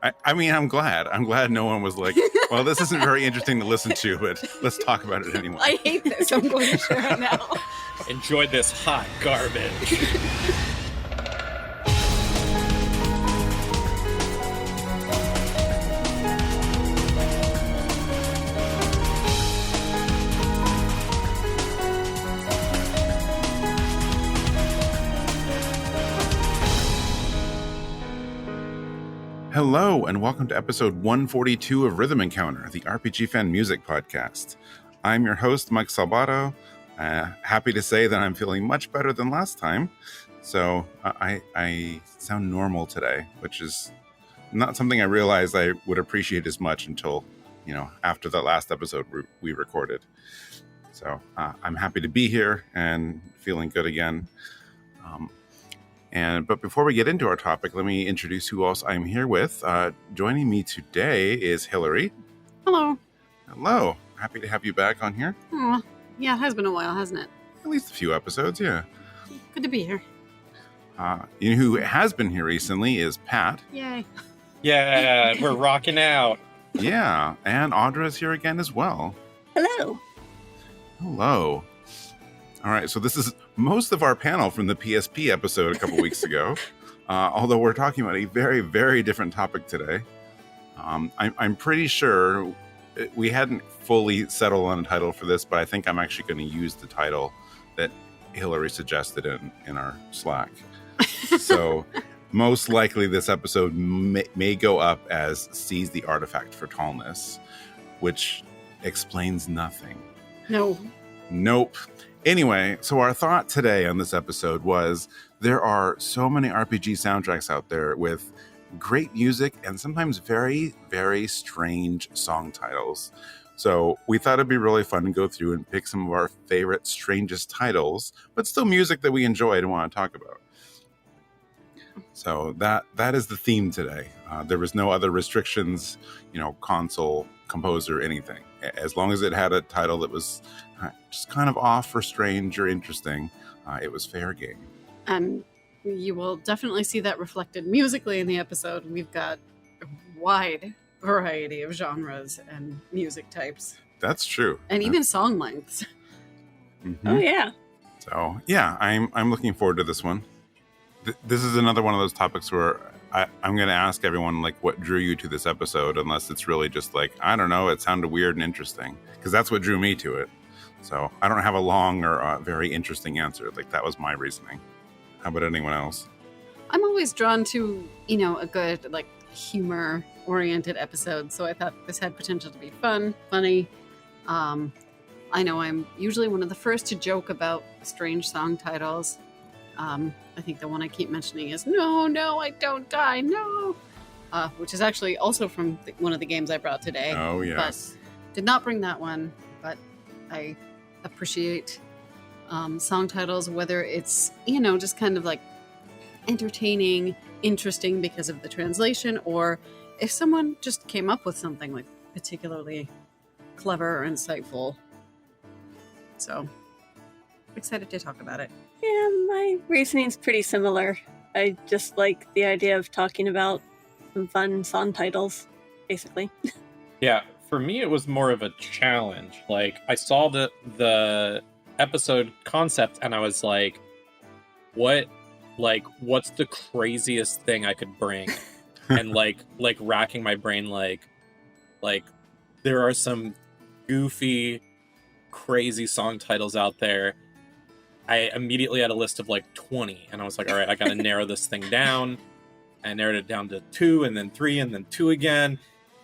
I mean, I'm glad. I'm glad no one was like, well, this isn't very interesting to listen to, but let's talk about it anyway. I hate this. I'm going to share it now. Enjoy this hot garbage. Hello, and welcome to episode 142 of Rhythm Encounter, the RPG fan music podcast. I'm your host, Mike Salbato. Happy to say that I'm feeling much better than last time. So I sound normal today, which is not something I realized I would appreciate as much until, after the last episode we recorded. So I'm happy to be here and feeling good again. But before we get into our topic, let me introduce who else I'm here with. Joining me today is Hilary. Hello. Hello. Happy to have you back on here. Yeah, it has been a while, hasn't it? At least a few episodes, yeah. Good to be here. You know who has been here recently is Pat. Yay. Yeah, we're rocking out. Yeah, and Audra's here again as well. Hello. Hello. All right, so this is most of our panel from the PSP episode a couple weeks ago, although we're talking about a very, very different topic today. I'm pretty sure we hadn't fully settled on a title for this, but I think I'm actually going to use the title that Hilary suggested in our Slack. So most likely this episode may go up as Seize the Artifact for Tallness, which explains nothing. Nope. Anyway, so our thought today on this episode was there are so many RPG soundtracks out there with great music and sometimes very, very strange song titles. So we thought it'd be really fun to go through and pick some of our favorite, strangest titles, but still music that we enjoyed and want to talk about. So that is the theme today. There was no other restrictions, console, composer, anything. As long as it had a title that was just kind of off or strange or interesting, it was fair game. And you will definitely see that reflected musically in the episode. We've got a wide variety of genres and music types. That's true. And even song lengths. Mm-hmm. Oh, yeah. So, yeah, I'm looking forward to this one. This is another one of those topics where I'm going to ask everyone, what drew you to this episode, unless it's really just I don't know, it sounded weird and interesting. Because that's what drew me to it. So I don't have a long or very interesting answer. That was my reasoning. How about anyone else? I'm always drawn to, a good, humor-oriented episode. So I thought this had potential to be fun, funny. I know I'm usually one of the first to joke about strange song titles. I think the one I keep mentioning is No, I Don't Die, No! Which is actually also from one of the games I brought today. Oh, yes. But did not bring that one, but I appreciate song titles, whether it's, just kind of entertaining, interesting because of the translation, or if someone just came up with something particularly clever or insightful. So, excited to talk about it. Yeah, my reasoning's pretty similar. I just like the idea of talking about some fun song titles, basically. Yeah, for me it was more of a challenge. I saw the episode concept and I was like, what's the craziest thing I could bring? And racking my brain there are some goofy, crazy song titles out there. I immediately had a list of 20, and I was like, all right, I gotta narrow this thing down. I narrowed it down to 2, and then 3, and then 2 again,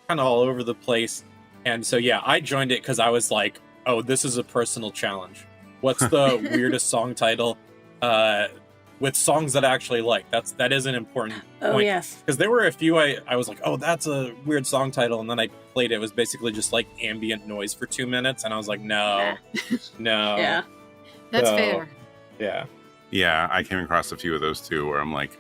kind of all over the place. And so, yeah, I joined it because I was like, oh, this is a personal challenge. What's the weirdest song title with songs that I actually like? That is an important point. Oh, yes. Because there were a few I was like, oh, that's a weird song title, and then I played it. It was basically just ambient noise for 2 minutes, and I was like, no. Yeah. That's fair. Yeah. Yeah, I came across a few of those too, where I'm like,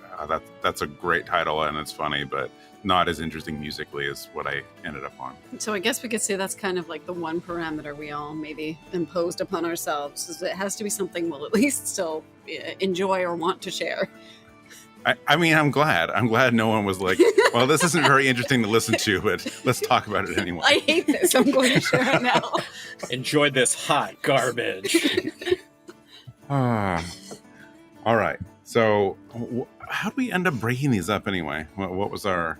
that's a great title and it's funny, but not as interesting musically as what I ended up on. So I guess we could say that's kind of the one parameter we all maybe imposed upon ourselves, is it has to be something we'll at least still enjoy or want to share. I mean, I'm glad. I'm glad no one was like, well, this isn't very interesting to listen to, but let's talk about it anyway. I hate this. I'm going to share it now. Enjoy this hot garbage. All right. So how do we end up breaking these up anyway? What was our...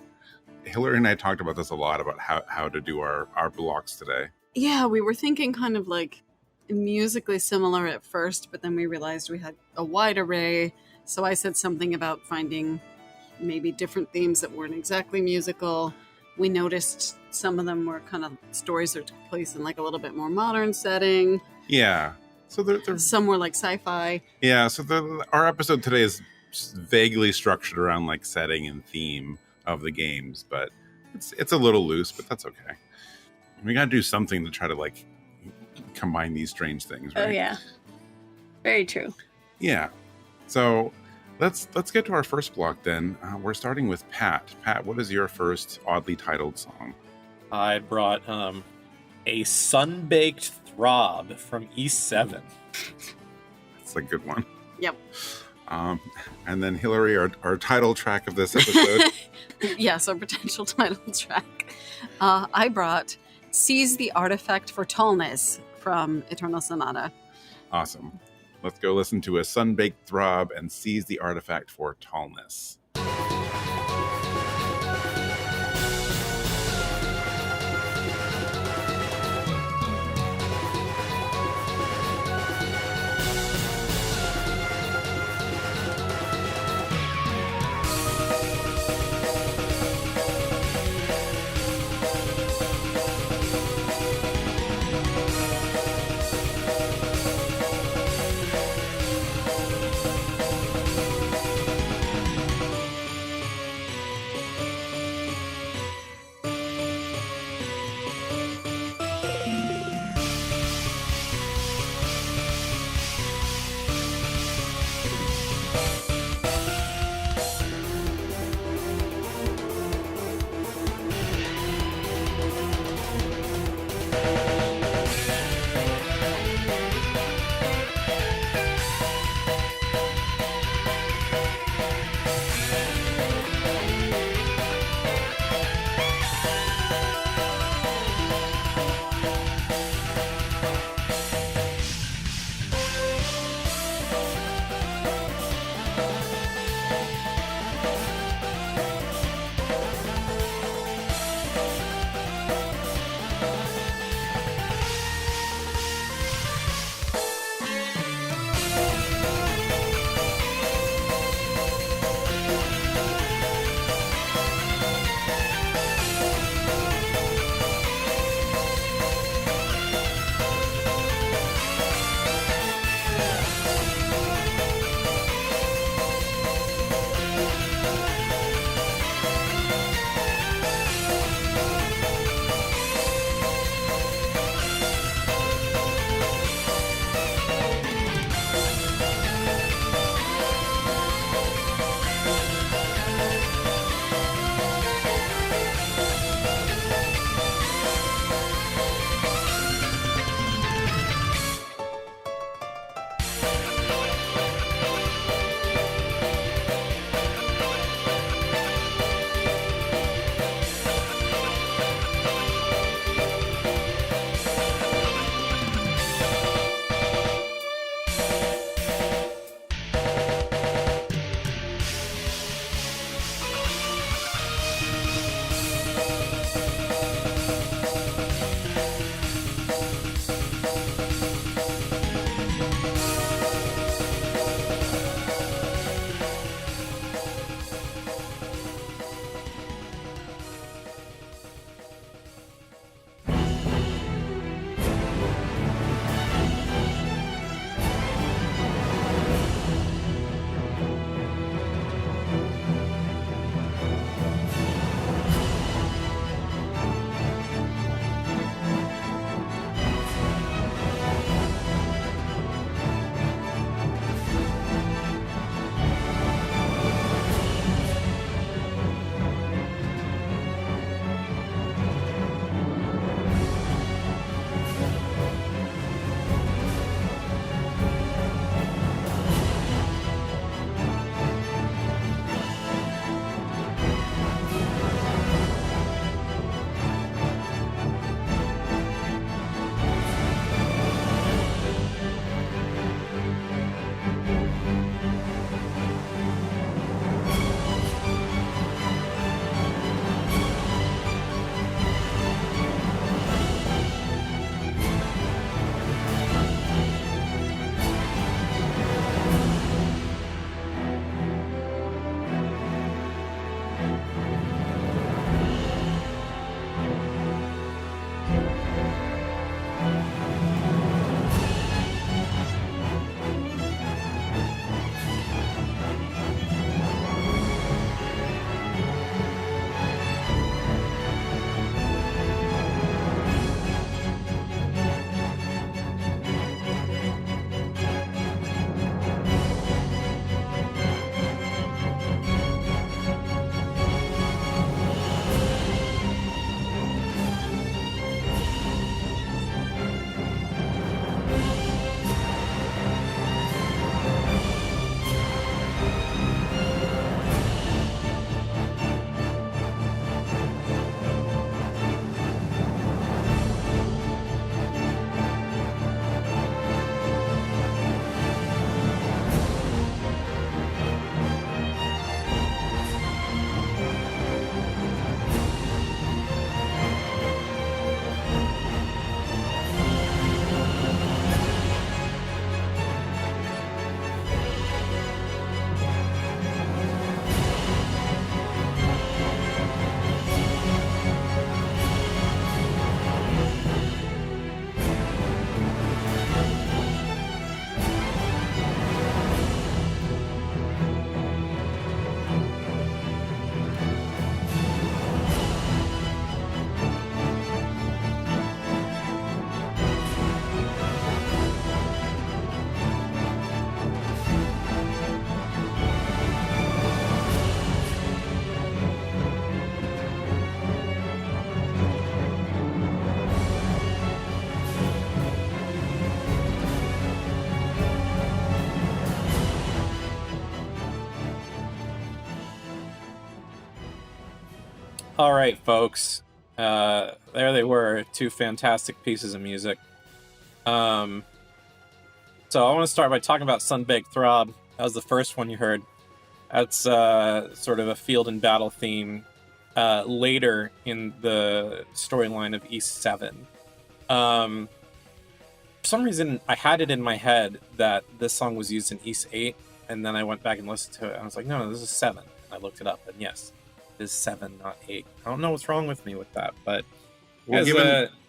Hilary and I talked about this a lot, about how to do our blocks today. Yeah, we were thinking kind of like musically similar at first, but then we realized we had a wide array. So I said something about finding maybe different themes that weren't exactly musical. We noticed some of them were kind of stories that took place in like a little bit more modern setting. Yeah. So they're some were like sci-fi. Yeah. So our episode today is vaguely structured around like setting and theme of the games, but it's a little loose, but that's okay. We got to do something to try to like combine these strange things, right? Oh yeah, very true. Yeah. So let's get to our first block then. We're starting with Pat. Pat, what is your first oddly titled song? I brought a Sunbaked Throb from E7. That's a good one. Yep. And then Hilary, our title track of this episode. Yes, our potential title track. I brought Seize the Artifact for Tallness from Eternal Sonata. Awesome. Let's go listen to a Sunbaked Throb and Seize the Artifact for Tallness. All right, folks. There they were, two fantastic pieces of music. So I want to start by talking about Sunbaked Throb. That was the first one you heard. That's sort of a field and battle theme later in the storyline of East 7. For some reason, I had it in my head that this song was used in East 8, and then I went back and listened to it, and I was like, no, this is 7. I looked it up, and yes, it is 7, not 8. I don't know what's wrong with me with that, but... Well,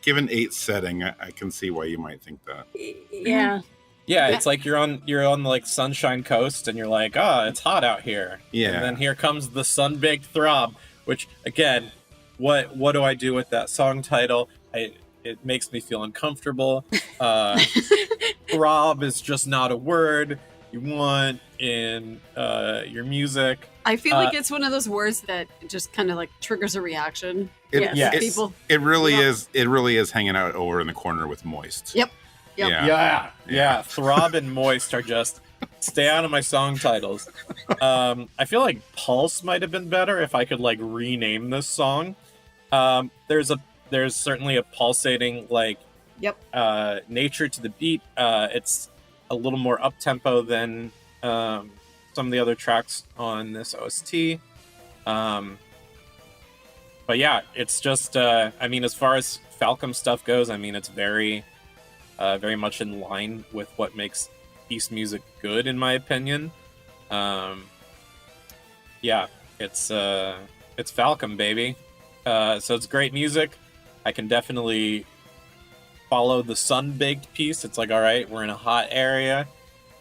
given 8's setting, I can see why you might think that. Yeah. Yeah, it's like you're on like Sunshine Coast, and you're like, it's hot out here. Yeah. And then here comes the Sunbaked Throb, which, again, what do I do with that song title? It makes me feel uncomfortable. Throb is just not a word you want in your music. I feel like it's one of those words that just kind of like triggers a reaction. It really is. It really is hanging out over in the corner with Moist. Yep. Yeah. Throb and Moist are just stay out of my song titles. I feel like Pulse might have been better if I could like rename this song. There's certainly a pulsating nature to the beat. It's a little more up tempo than some of the other tracks on this OST. But yeah, it's just as far as Falcom stuff goes, it's very much in line with what makes East music good, in my opinion. It's Falcom, baby. So it's great music. I can definitely follow the Sunbaked piece. It's like, all right, we're in a hot area.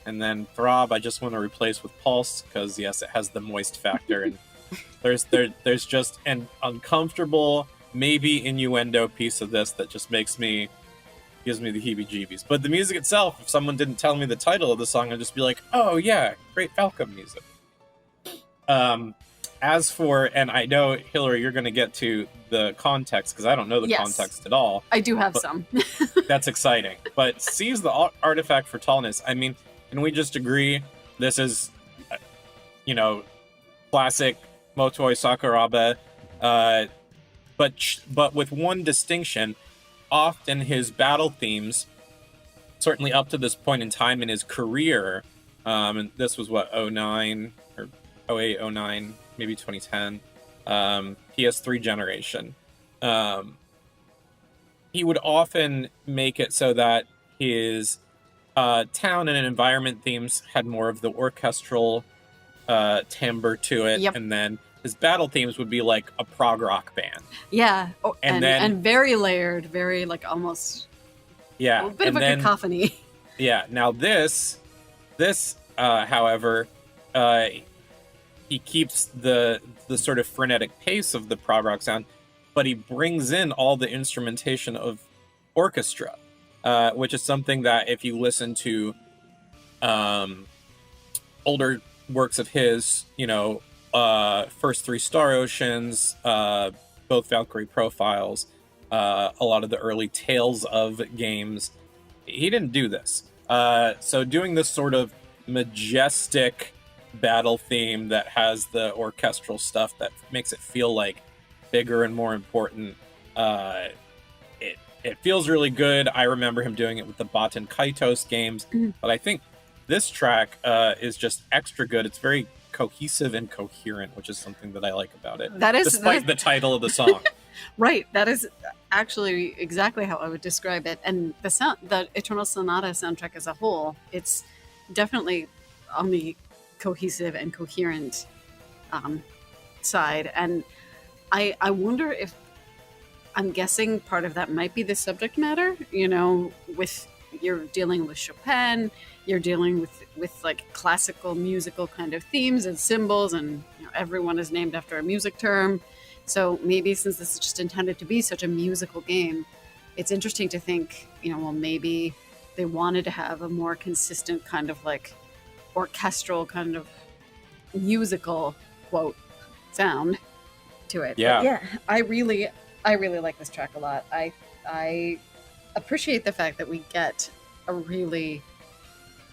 And then Throb, I just want to replace with Pulse because, yes, it has the moist factor. And there's just an uncomfortable, maybe innuendo piece of this that just gives me the heebie-jeebies. But the music itself, if someone didn't tell me the title of the song, I'd just be like, oh, yeah, great Falcom music. As for, and I know, Hilary, you're going to get to the context, because I don't know the context at all. I do have some. That's exciting. But seize the artifact for Tallness. Can we just agree this is, classic Motoi Sakuraba, but with one distinction. Often his battle themes, certainly up to this point in time in his career, and this was 09 or 08, 09, maybe 2010, PS3 generation. He would often make it so that his town and environment themes had more of the orchestral timbre to it, and then his battle themes would be like a prog rock band. Yeah, and very layered, very like almost a bit of a cacophony. Yeah. Now this, however, he keeps the sort of frenetic pace of the prog rock sound, but he brings in all the instrumentation of orchestra, which is something that if you listen to older works of his, first 3 Star Oceans, both Valkyrie Profiles, a lot of the early Tales of games, he didn't do this. So doing this sort of majestic battle theme that has the orchestral stuff that makes it feel like bigger and more important, it feels really good. I remember him doing it with the Baten Kaitos games, but I think this track is just extra good. It's very cohesive and coherent, which is something that I like about it. Despite the title of the song. Right. That is actually exactly how I would describe it. And the Eternal Sonata soundtrack as a whole, it's definitely on the cohesive and coherent side. And I wonder if, I'm guessing part of that might be the subject matter, with you're dealing with Chopin, you're dealing with like classical musical kind of themes and symbols, and everyone is named after a music term. So maybe since this is just intended to be such a musical game, it's interesting to think, maybe they wanted to have a more consistent kind of like orchestral kind of musical quote sound to it. Yeah. But yeah, I really like this track a lot. I appreciate the fact that we get a really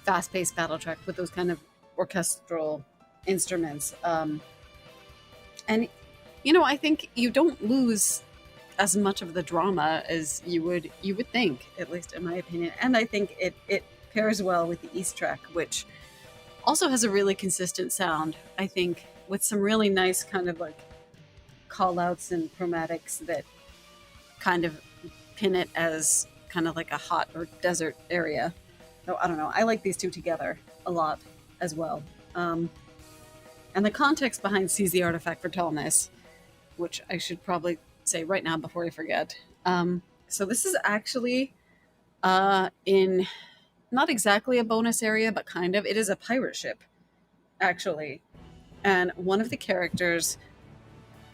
fast-paced battle track with those kind of orchestral instruments. And I think you don't lose as much of the drama as you would think, at least in my opinion. And I think it pairs well with the East track, which also has a really consistent sound, I think, with some really nice kind of like call outs and chromatics that kind of pin it as kind of like a hot or desert area. So I don't know. I like these two together a lot as well. And the context behind Seize the Artifact for Tallness, which I should probably say right now before I forget. So this is actually in not exactly a bonus area, but kind of. It is a pirate ship, actually. And one of the characters,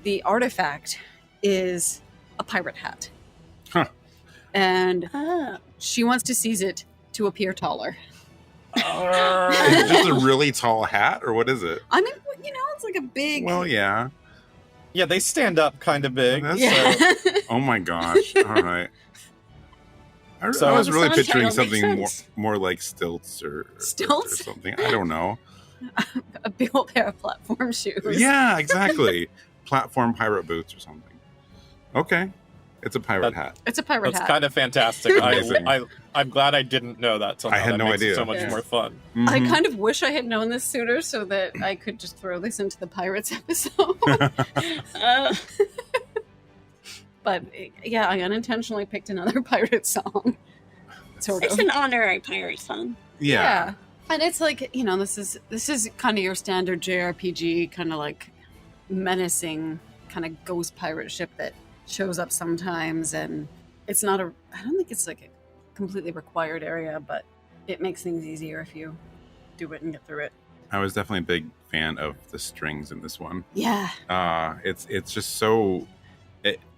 the artifact, is a pirate hat. Huh. And she wants to seize it to appear taller. Is it just a really tall hat, or what is it? I mean, it's like a big... Well, yeah. Yeah, they stand up kind of big. Yeah. So. Oh my gosh. All right. I was the really sound picturing channel makes something sense. more like stilts or Stilts? something. I don't know. A big old pair of platform shoes. Yeah, exactly. Platform pirate boots or something. Okay. It's a pirate hat. It's a pirate That's hat. kind of fantastic. Amazing. I'm glad I didn't know that. Till I now. had That no makes it idea. so much Yeah. more fun. I Mhm. kind of wish I had known this sooner so that I could just throw this into the Pirates episode. But yeah, I unintentionally picked another pirate song. Sort It's of. an honorary pirate song. Yeah. And it's like, this is kind of your standard JRPG kind of like menacing kind of ghost pirate ship that shows up sometimes, and it's not I don't think it's like a completely required area, but it makes things easier if you do it and get through it. I was definitely a big fan of the strings in this one. Yeah. It's just so...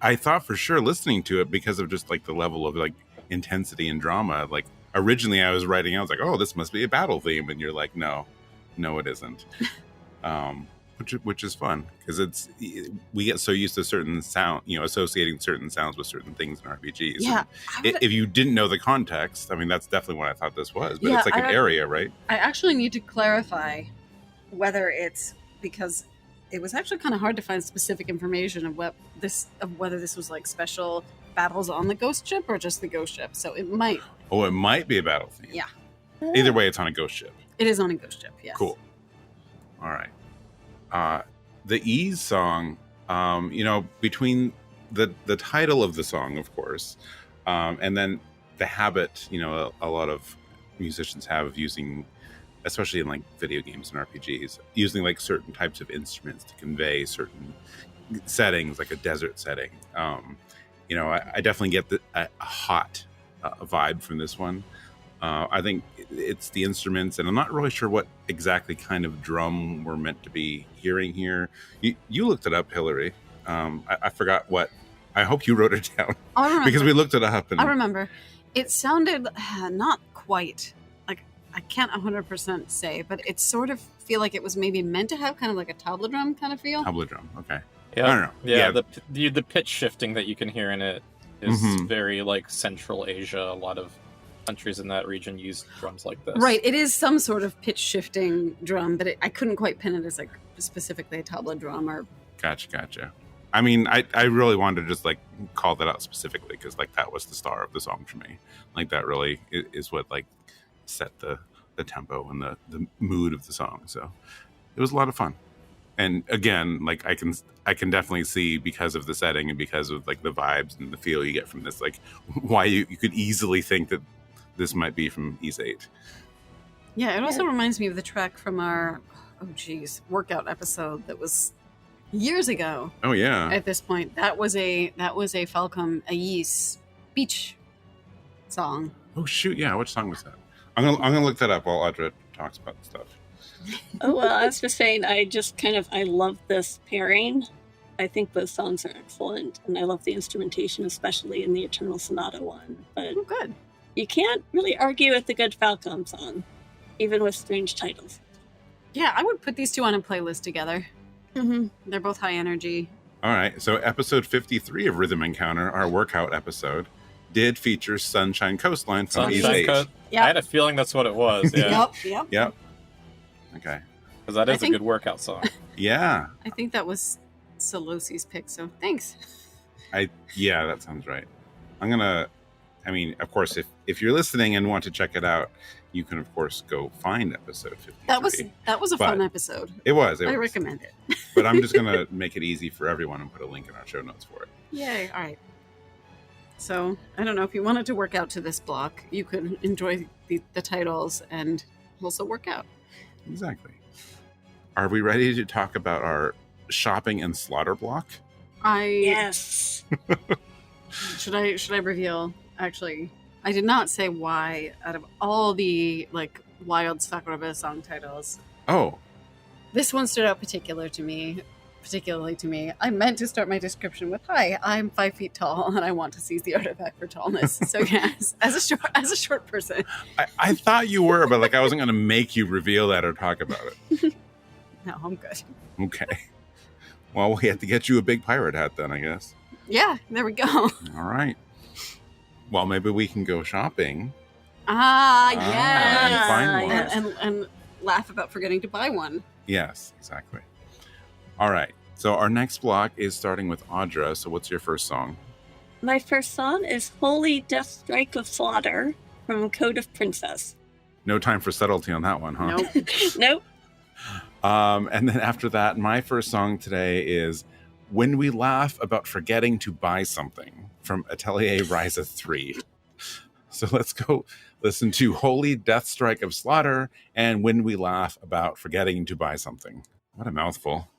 I thought for sure listening to it, because of just like the level of like intensity and drama, like originally I was writing, I was like, oh, this must be a battle theme, and you're like, no it isn't. Which is fun, because we get so used to certain sound, associating certain sounds with certain things in RPGs. Yeah. And if you didn't know the context, I mean, that's definitely what I thought this was, but Yeah, it's like an area, right? I actually need to clarify whether it's because it was actually kind of hard to find specific information of whether this was like special battles on the ghost ship or just the ghost ship. So it might. Oh, it might be a battle theme. Yeah. Either way, it's on a ghost ship. It is on a ghost ship. Yes. Cool. All right. The Ease song, between the title of the song, of course, and then the habit, a lot of musicians have of using, especially in like video games and RPGs, using like certain types of instruments to convey certain settings, like a desert setting. I definitely get a hot vibe from this one. I think it's the instruments, and I'm not really sure what exactly kind of drum we're meant to be hearing here. You looked it up, Hilary. I forgot what. I hope you wrote it down I remember. because we looked it up. And I remember. It sounded not quite like, I can't 100% say, but it sort of feel like it was maybe meant to have kind of like a tabla drum kind of feel. tabla drum. Okay. Yeah, I don't know. Yeah, Yeah. the pitch shifting that you can hear in it is Mhm. very like Central Asia. A lot of countries in that region use drums like this. Right. It is some sort of pitch shifting drum, but I couldn't quite pin it as like specifically a tabla drum or. Gotcha. I mean, I really wanted to just like call that out specifically because like that was the star of the song for me. Like that really is what like set the tempo and the mood of the song. So it was a lot of fun. And again, like I can definitely see, because of the setting and because of like the vibes and the feel you get from this, like why you could easily think that this might be from Ys 8. Yeah, it also reminds me of the track from our workout episode that was years ago. Oh yeah. At this point, that was a Falcom Ys beach song. Oh shoot, yeah. Which song was that? I'm gonna look that up while Audra talks about stuff. Oh, well, I was just saying, I love this pairing. I think both songs are excellent, and I love the instrumentation, especially in the Eternal Sonata one. But Oh, good. you can't really argue with the good Falcom song, even with strange titles. Yeah, I would put these two on a playlist together. Mm-hmm. They're both high energy. All right, so episode 53 of Rhythm Encounter, our workout episode, did feature Sunshine Coastline from Ys Sunshine 8. Coast. Yep. I had a feeling that's what it was. Yeah, Yep. Yep. Okay. because that I is a think- good workout song. Yeah. I think that was Solosi's pick, so thanks. Yeah, that sounds right. Of course, if you're listening and want to check it out, you can of course go find episode 53. That was a fun episode. It was. I recommend it. But I'm just gonna make it easy for everyone and put a link in our show notes for it. Yay! All right. So I don't know if you wanted to work out to this block, you could enjoy the titles and also work out. Exactly. Are we ready to talk about our shopping and slaughter block? Yes. Should I reveal? Actually, I did not say why out of all the wild Sakuraba song titles. Oh. This one stood out particularly to me. I meant to start my description with, "Hi, I'm 5 feet tall and I want to seize the artifact for tallness." So yes, as a short person. I thought you were, but I wasn't going to make you reveal that or talk about it. No, I'm good. Okay. Well, we have to get you a big pirate hat then, I guess. Yeah, there we go. All right. Well, maybe we can go shopping. Yes. And find one. And laugh about forgetting to buy one. Yes, exactly. All right. So our next block is starting with Audra. So what's your first song? My first song is Holy Death Strike of Slaughter from Code of Princess. No time for subtlety on that one, huh? Nope. Nope. And then after that, my first song today is When We Laugh About Forgetting to Buy Something from Atelier Ryza 3. So let's go listen to Holy Death Strike of Slaughter and When We Laugh About Forgetting to Buy Something. What a mouthful.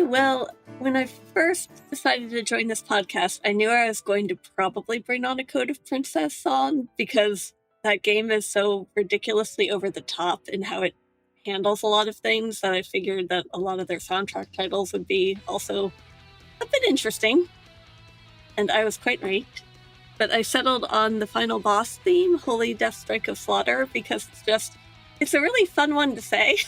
Well, when I first decided to join this podcast, I knew I was going to probably bring on a Code of Princess song because that game is so ridiculously over the top in how it handles a lot of things that I figured that a lot of their soundtrack titles would be also a bit interesting. And I was quite right. But I settled on the final boss theme, Holy Death Strike of Slaughter, because it's a really fun one to say.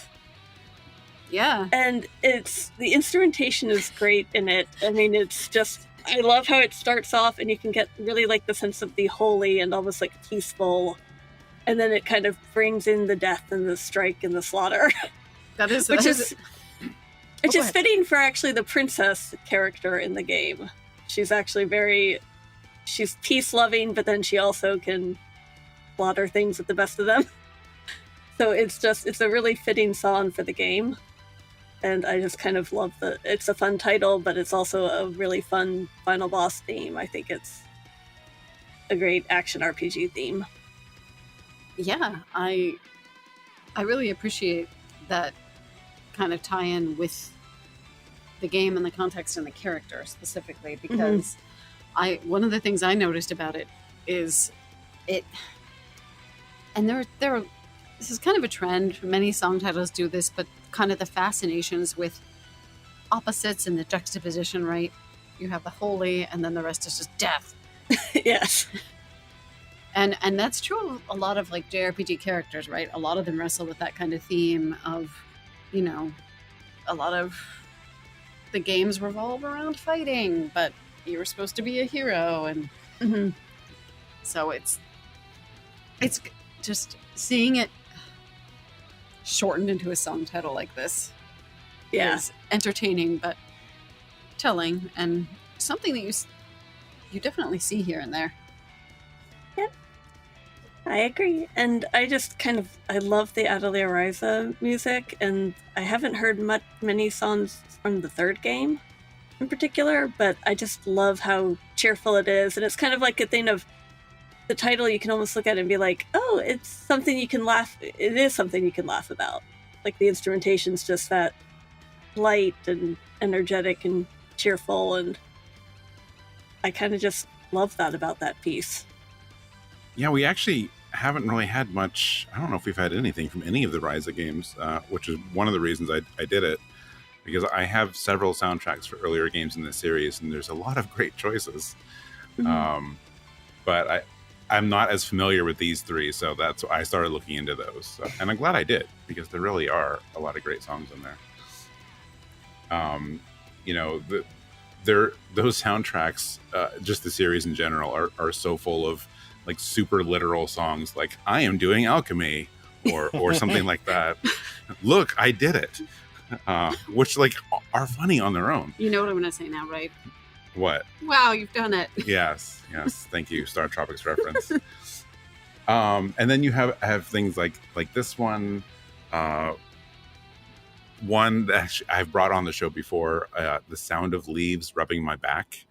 Yeah. And the instrumentation is great in it. I mean, I love how it starts off and you can get really like the sense of the holy and almost like peaceful. And then it kind of brings in the death and the strike and the slaughter. Which is fitting for actually the princess character in the game. She's actually she's peace-loving, but then she also can slaughter things with the best of them. So it's a really fitting song for the game. And I just kind of love it's a fun title, but it's also a really fun final boss theme. I think it's a great action RPG theme. Yeah, I really appreciate that kind of tie-in with the game and the context and the character specifically, because one of the things I noticed about it is and this is kind of a trend. Many song titles do this, but kind of the fascinations with opposites and the juxtaposition, right? You have the holy, and then the rest is just death. Yes. And that's true of a lot of like JRPG characters, right? A lot of them wrestle with that kind of theme of, a lot of the games revolve around fighting, but you were supposed to be a hero, and so it's just seeing it shortened into a song title like this is entertaining but telling, and something that you definitely see here and there. Yep, I agree. And I just I love the Atelier Ryza music, and I haven't heard many songs from the third game in particular, but I just love how cheerful it is. And it's kind of like a thing of the title, you can almost look at it and be like, oh, it's something you can laugh. It is something you can laugh about. Like the instrumentation's just that light and energetic and cheerful, and I kind of just love that about that piece. Yeah, we actually haven't really had much. I don't know if we've had anything from any of the Ryza games, which is one of the reasons I did it, because I have several soundtracks for earlier games in this series, and there's a lot of great choices. But I'm not as familiar with these three, so that's why I started looking into those. So, and I'm glad I did, because there really are a lot of great songs in there. Those soundtracks, just the series in general, are so full of like super literal songs, like "I am doing alchemy" or something like that. Look, I did it, which like are funny on their own. You know what I'm going to say now, right? What? Wow, you've done it. Yes. Thank you, Star Tropics reference. And then you have things like this one, one that I've brought on the show before, "The Sound of Leaves Rubbing My Back."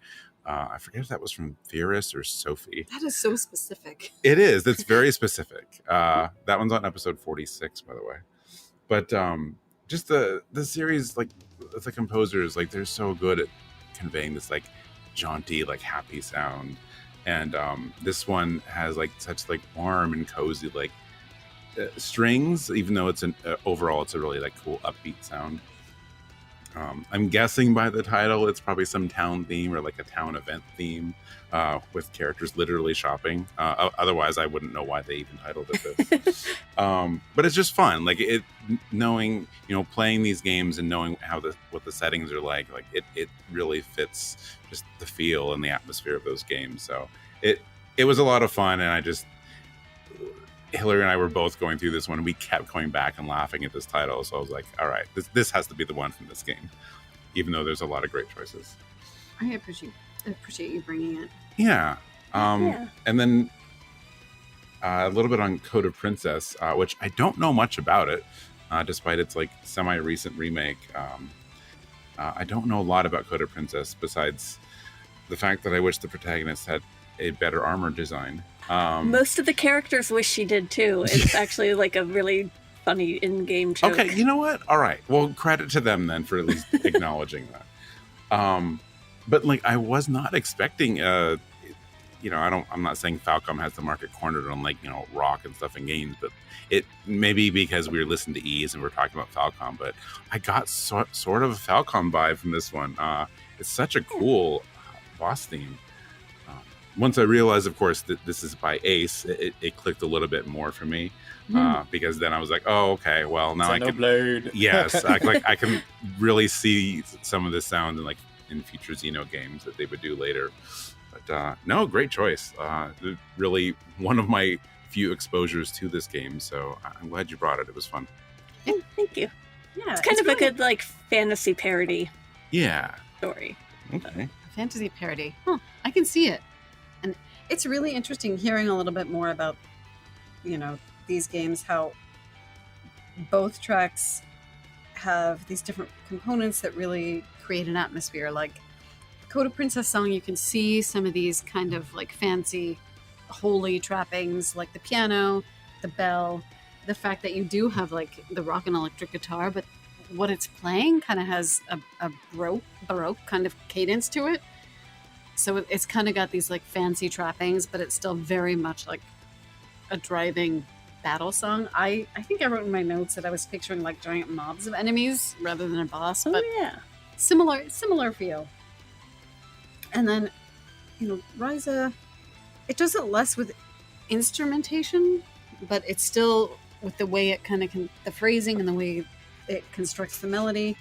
I forget if that was from Theoris or Sophie. That is so specific. It is. It's very specific. That one's on episode 46, by the way. But just the series, like the composers, like they're so good at conveying this like jaunty, like happy sound. And this one has like such like warm and cozy like strings, even though it's overall it's a really like cool upbeat sound. I'm guessing by the title it's probably some town theme or like a town event theme with characters literally shopping. Otherwise I wouldn't know why they even titled it this. But it's just fun, like it knowing, playing these games and knowing what the settings are like it really fits just the feel and the atmosphere of those games. So it was a lot of fun, and Hilary and I were both going through this one, and we kept going back and laughing at this title. So I was like, all right, this has to be the one from this game, even though there's a lot of great choices. I appreciate you bringing it. Yeah. And then a little bit on Code of Princess, which I don't know much about it, despite its like semi-recent remake. I don't know a lot about Code of Princess besides the fact that I wish the protagonist had a better armor design. Most of the characters wish she did too. It's actually like a really funny in-game joke. Okay, you know what? All right. Well, credit to them then for at least acknowledging that. But like, I was not expecting. I'm not saying Falcom has the market cornered on like rock and stuff in games, but it maybe because we were listening to Ease and we're talking about Falcom. But I got sort of a Falcom vibe from this one. It's such a cool boss theme. Once I realized, of course, that this is by Ace, it clicked a little bit more for me. Because then I was like, oh, okay, well now Xenoblade. Yes, I can really see some of this sound in future Xeno games that they would do later. But no, great choice. Really one of my few exposures to this game, so I'm glad you brought it. It was fun. Oh, thank you. Yeah, It's kind of a good like fantasy parody Yeah. story. Okay. a fantasy parody. Huh, I can see it. And it's really interesting hearing a little bit more about, these games, how both tracks have these different components that really create an atmosphere. Like Coda Princess song, you can see some of these kind of like fancy, holy trappings, like the piano, the bell, the fact that you do have like the rock and electric guitar, but what it's playing kind of has a baroque kind of cadence to it. So it's kind of got these like fancy trappings, but it's still very much like a driving battle song. I think I wrote in my notes that I was picturing like giant mobs of enemies rather than a boss, but yeah. similar feel. And then, Ryza, it does it less with instrumentation, but it's still with the way it kind of the phrasing and the way it constructs the melody.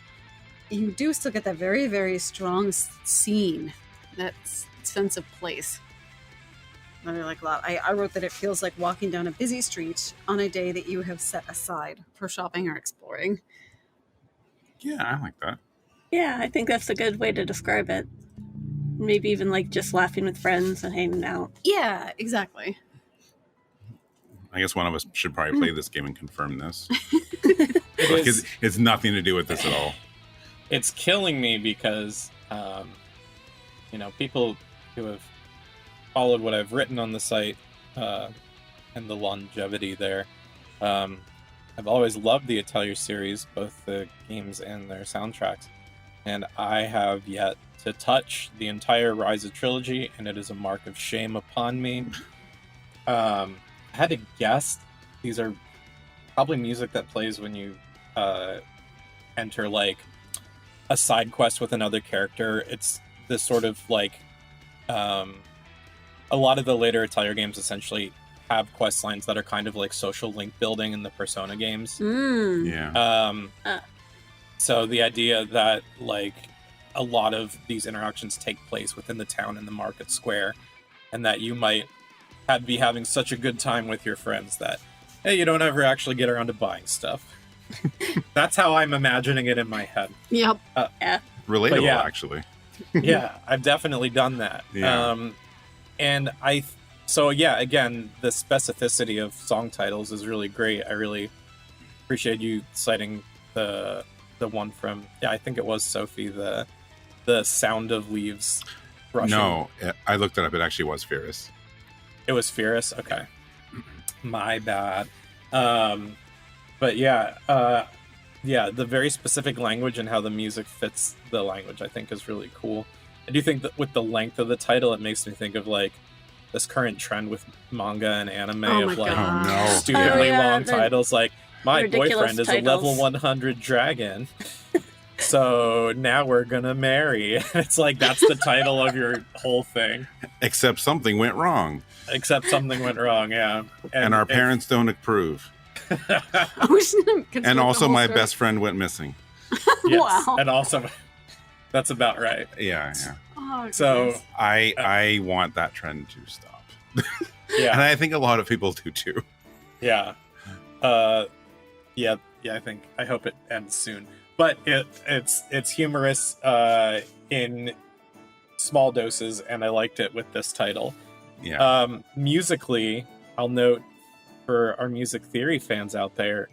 You do still get that very, very strong scene, that sense of place. I really like a lot. I wrote that it feels like walking down a busy street on a day that you have set aside for shopping or exploring. Yeah, I like that. Yeah, I think that's a good way to describe it. Maybe even like just laughing with friends and hanging out. Yeah, exactly. I guess one of us should probably play this game and confirm this. It is, It's nothing to do with this at all. it's killing me because, people who have followed what I've written on the site and the longevity there, I've always loved the Atelier series, both the games and their soundtracks. And I have yet to touch the entire Ryza trilogy, and it is a mark of shame upon me. I had to guess these are probably music that plays when you enter like a side quest with another character. It's this sort of like a lot of the later Atelier games essentially have quest lines that are kind of like social link building in the Persona games. Yeah. So the idea that like a lot of these interactions take place within the town and the market square, and that you might be having such a good time with your friends that, hey, you don't ever actually get around to buying stuff. That's how I'm imagining it in my head. Yep. Relatable, yeah. actually. Yeah, I've definitely done that. Yeah. And again, the specificity of song titles is really great. I really appreciate you citing the one from, I think it was Sophie, the sound of leaves brushing. No, I looked it up. It actually was Fierce. It was Fierce? Okay. My bad. But yeah, the very specific language and how the music fits the language, I think, is really cool. I do think that with the length of the title, it makes me think of like this current trend with manga and anime of like stupidly long titles, like my boyfriend is a level 100 dragon, so now we're gonna marry. It's like that's the title of your whole thing. Except something went wrong. Yeah. And our parents don't approve. And also my best friend went missing. Yes, Wow. and also that's about right. Yeah. Oh, So goodness. I want that trend to stop. And yeah, I think a lot of people do too. yeah, I hope it ends soon. But it's humorous in small doses, and I liked it with this title. Yeah. Musically, I'll note for our music theory fans out there,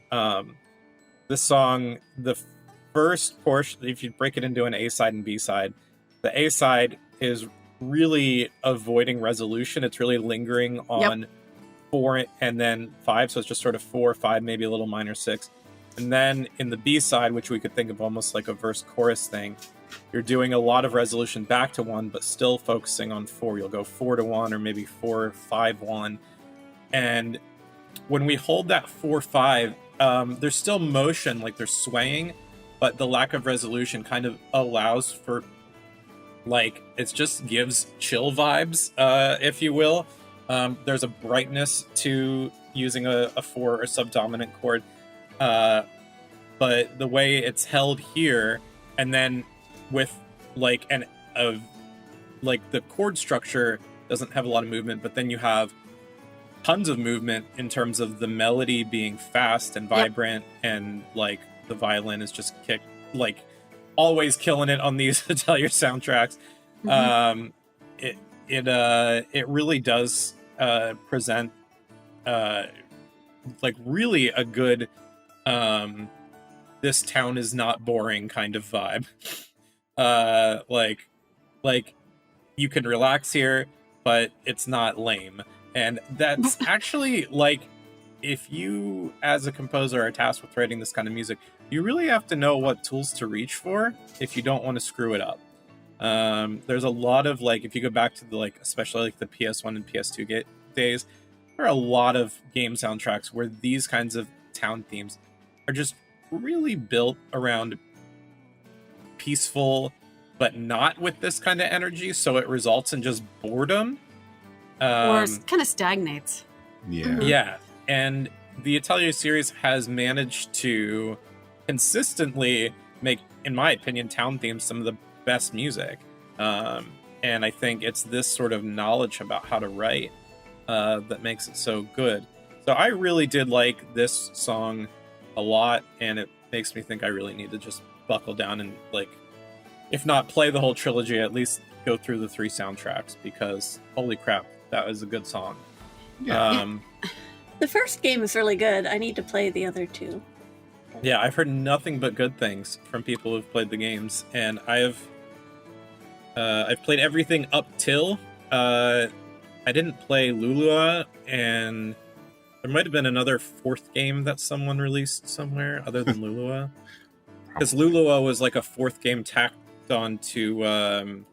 this song, the first portion, if you break it into an A side and B side, the A side is really avoiding resolution. It's really lingering on 4 and then 5, so it's just sort of 4, 5, maybe a little minor 6. And then in the B side, which we could think of almost like a verse chorus thing, you're doing a lot of resolution back to 1, but still focusing on 4. You'll go 4 to 1 or maybe 4, 5, 1. And when we hold that 4, 5, there's still motion, like there's swaying, but the lack of resolution kind of allows for, like, it just gives chill vibes, if you will. There's a brightness to using a 4 or subdominant chord, but the way it's held here, and then with like the chord structure doesn't have a lot of movement, but then you have tons of movement in terms of the melody being fast and vibrant, and like the violin is just always killing it on these Atelier soundtracks. It really does present like really a good this town is not boring kind of vibe. Like you can relax here, but it's not lame. And that's actually, like, if you as a composer are tasked with writing this kind of music, you really have to know what tools to reach for if you don't want to screw it up. There's a lot of, like, if you go back to the, like, especially like the PS1 and PS2 days, there are a lot of game soundtracks where these kinds of town themes are just really built around peaceful, but not with this kind of energy, so it results in just boredom. Or kind of stagnates. Yeah. And the Atelier series has managed to consistently make, in my opinion, town themes some of the best music. And I think it's this sort of knowledge about how to write that makes it so good. So I really did like this song a lot, and it makes me think I really need to just buckle down and, like, if not play the whole trilogy, at least go through the 3 soundtracks, because holy crap, that was a good song. The first game is really good. I need to play the other 2. Yeah, I've heard nothing but good things from people who've played the games, and I've played everything up till I didn't play Lulua, and there might have been another 4th game that someone released somewhere other than Lulua, because Lulua was like a 4th game tacked on to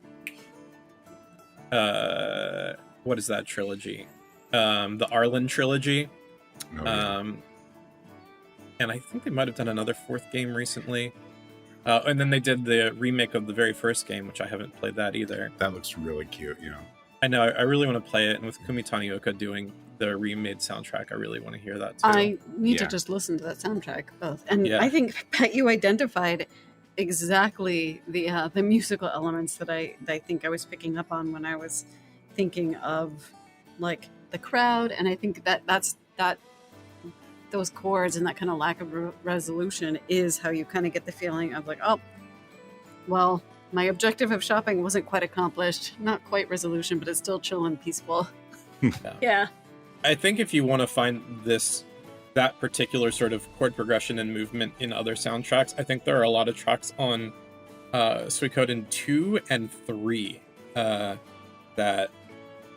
what is that trilogy? The Arlen trilogy. And I think they might have done another 4th game recently. And then they did the remake of the very first game, which I haven't played that either. That looks really cute, you know. I know, I really want to play it, and with Kumi Tanioka doing the remade soundtrack, I really want to hear that too. I need to just listen to that soundtrack both. And I think, Pat, you identified exactly the musical elements that I think I was picking up on when I was thinking of, like, the crowd, and I think that's those chords and that kind of lack of resolution is how you kind of get the feeling of, like, oh, well, my objective of shopping wasn't quite accomplished, not quite resolution, but it's still chill and peaceful. Yeah. I think if you want to find that particular sort of chord progression and movement in other soundtracks, I think there are a lot of tracks on Suikoden 2 and 3 that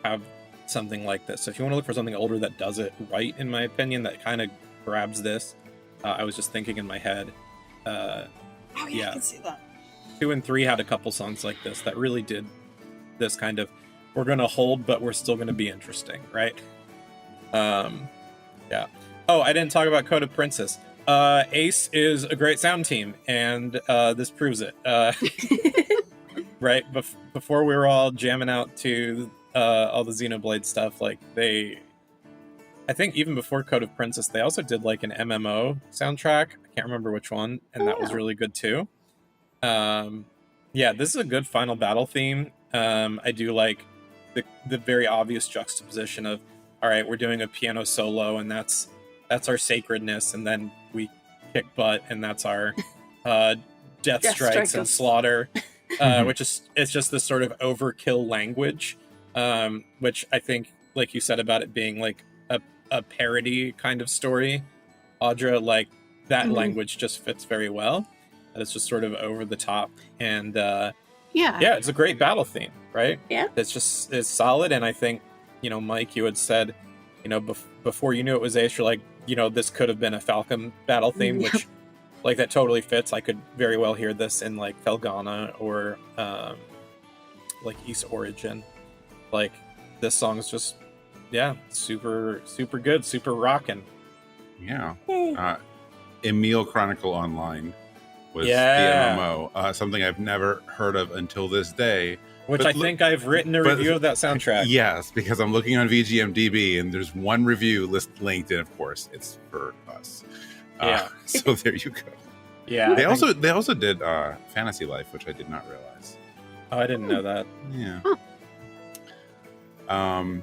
have something like this. So if you want to look for something older that does it right, in my opinion, that kind of grabs this, I was just thinking in my head. I can see that. 2 and 3 had a couple songs like this that really did this kind of, we're going to hold, but we're still going to be interesting, right? Yeah. Oh, I didn't talk about Code of Princess. Ace is a great sound team, and this proves it. Right? Before we were all jamming out to all the Xenoblade stuff, like, I think even before Code of Princess, they also did, like, an MMO soundtrack. I can't remember which one, and that was really good too. Yeah, this is a good final battle theme. I do like the very obvious juxtaposition of, all right, we're doing a piano solo, and that's our sacredness, and then we kick butt, and that's our death strikes and slaughter, which is, it's just this sort of overkill language, which I think, like you said about it being like a parody kind of story, Audra, like, that language just fits very well. And it's just sort of over the top, and it's a great battle theme, right? Yeah, it's solid. And I think, Mike, you had said before you knew it was Ace, you're like, this could have been a Falcom battle theme, which, like, that totally fits. I could very well hear this in, like, Felghana or, like, East Origin. Like, this song's just, super, super good, super rockin'. Yeah. Emil Chronicle Online was the MMO. Something I've never heard of until this day. Which I think I've written a review of that soundtrack. Yes, because I'm looking on VGMDB and there's one review linked, and of course it's for us. So there you go. Yeah. They also did Fantasy Life, which I did not realize. Oh, I didn't know that. Yeah. All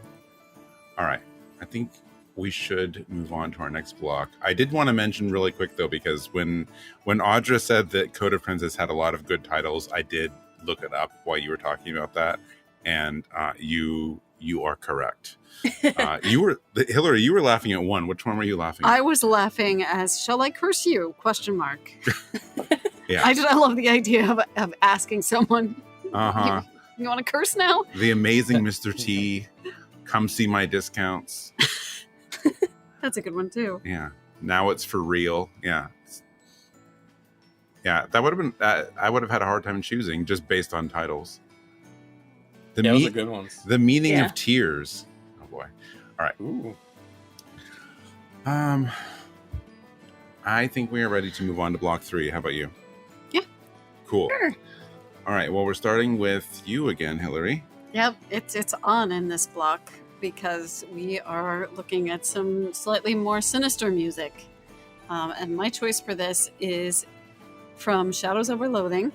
right. I think we should move on to our next block. I did want to mention really quick though, because when Audra said that Code of Princess had a lot of good titles, I did look it up while you were talking about that, and you are correct. Hilary, you were laughing at one. Which one were you laughing at? I was laughing as "Shall I curse you?" ? Yeah. I love the idea of asking someone. You want to curse now? The amazing Mr. T. Come see my discounts. That's a good one too. Yeah. Now it's for real. Yeah. Yeah, that would have been. I would have had a hard time choosing just based on titles. Those are good ones. The Meaning of Tears. Oh boy! All right. Ooh. I think we are ready to move on to block 3. How about you? Yeah. Cool. Sure. All right. Well, we're starting with you again, Hilary. Yep, it's on in this block because we are looking at some slightly more sinister music, and my choice for this is from Shadows Over Loathing,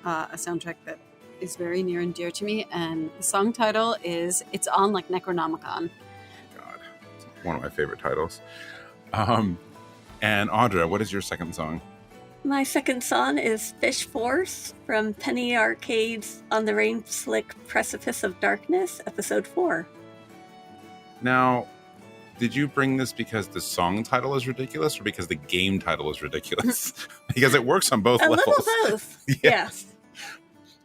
a soundtrack that is very near and dear to me, and the song title is "It's On Like Necronomicon." God, it's one of my favorite titles. And Audra, what is your second song? My second song is Fish Force from Penny Arcade's On the Rain Slick Precipice of Darkness, Episode 4. Now, did you bring this because the song title is ridiculous or because the game title is ridiculous? Because it works on both levels. A little both. Yes.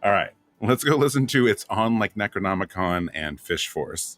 All right. Let's go listen to It's On Like Necronomicon and Fish Force.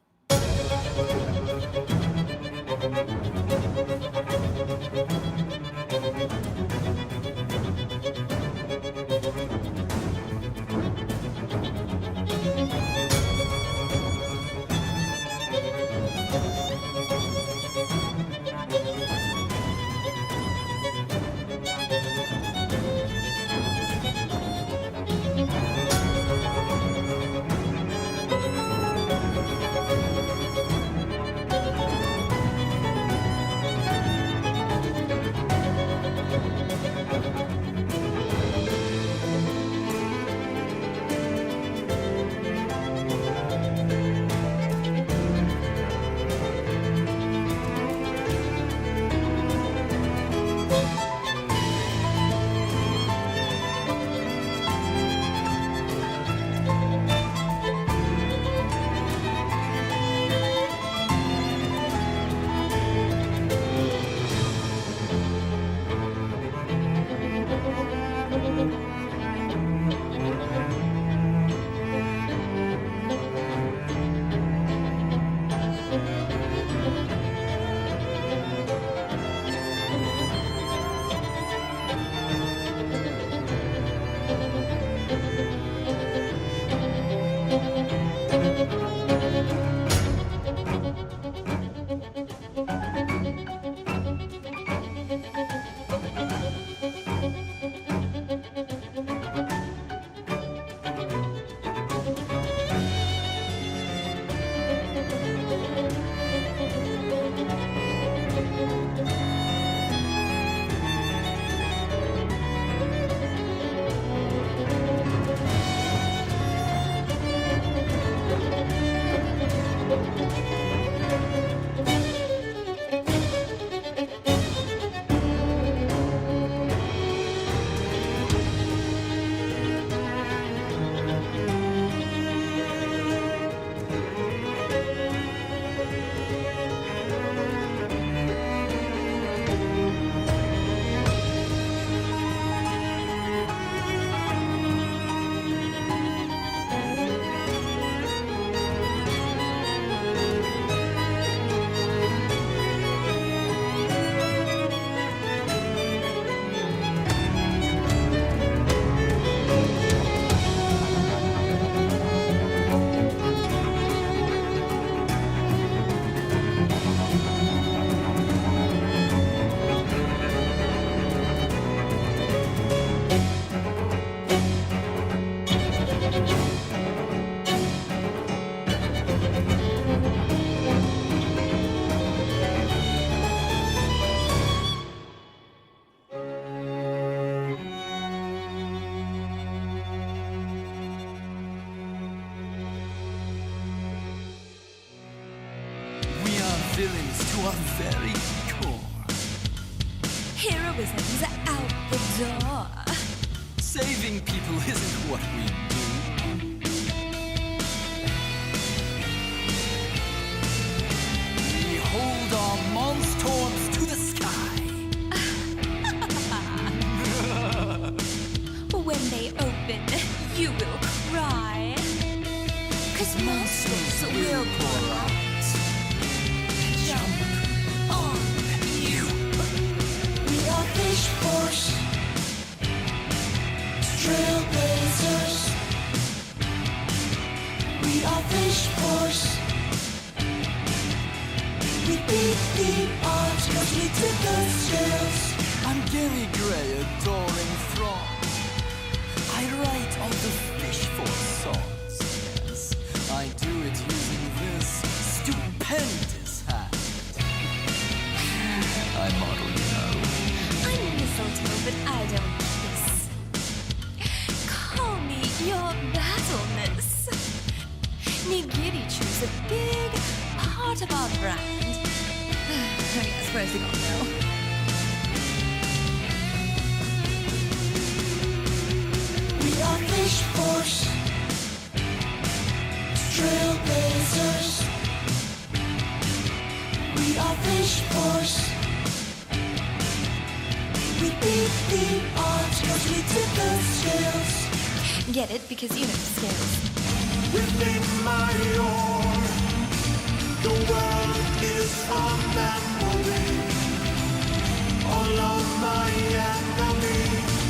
villains to our very core. Heroism's out the door. Saving people isn't what we do. We hold our monstorms to the sky. When they open, you will cry. 'Cause monsters will pour out. Jump on you. We are Fish Force, Trailblazers. We are Fish Force. We beat the odds 'cause we tip the scales. I'm Gary Gray, adoring Throb. I write all the Fish Force songs, yes. I do it using this stupendous hat. I model, you know. I'm mistletoe, but I don't kiss. Call me your battleness. Nigiri choose a big part of our brand. I guess where's he gone now? We are Fish Force, Trailblazers. We are Fish Force. We beat the odds 'cause we tip the scales. Get it? Because you know scales. Within my oar, the world is a memory. All of my enemies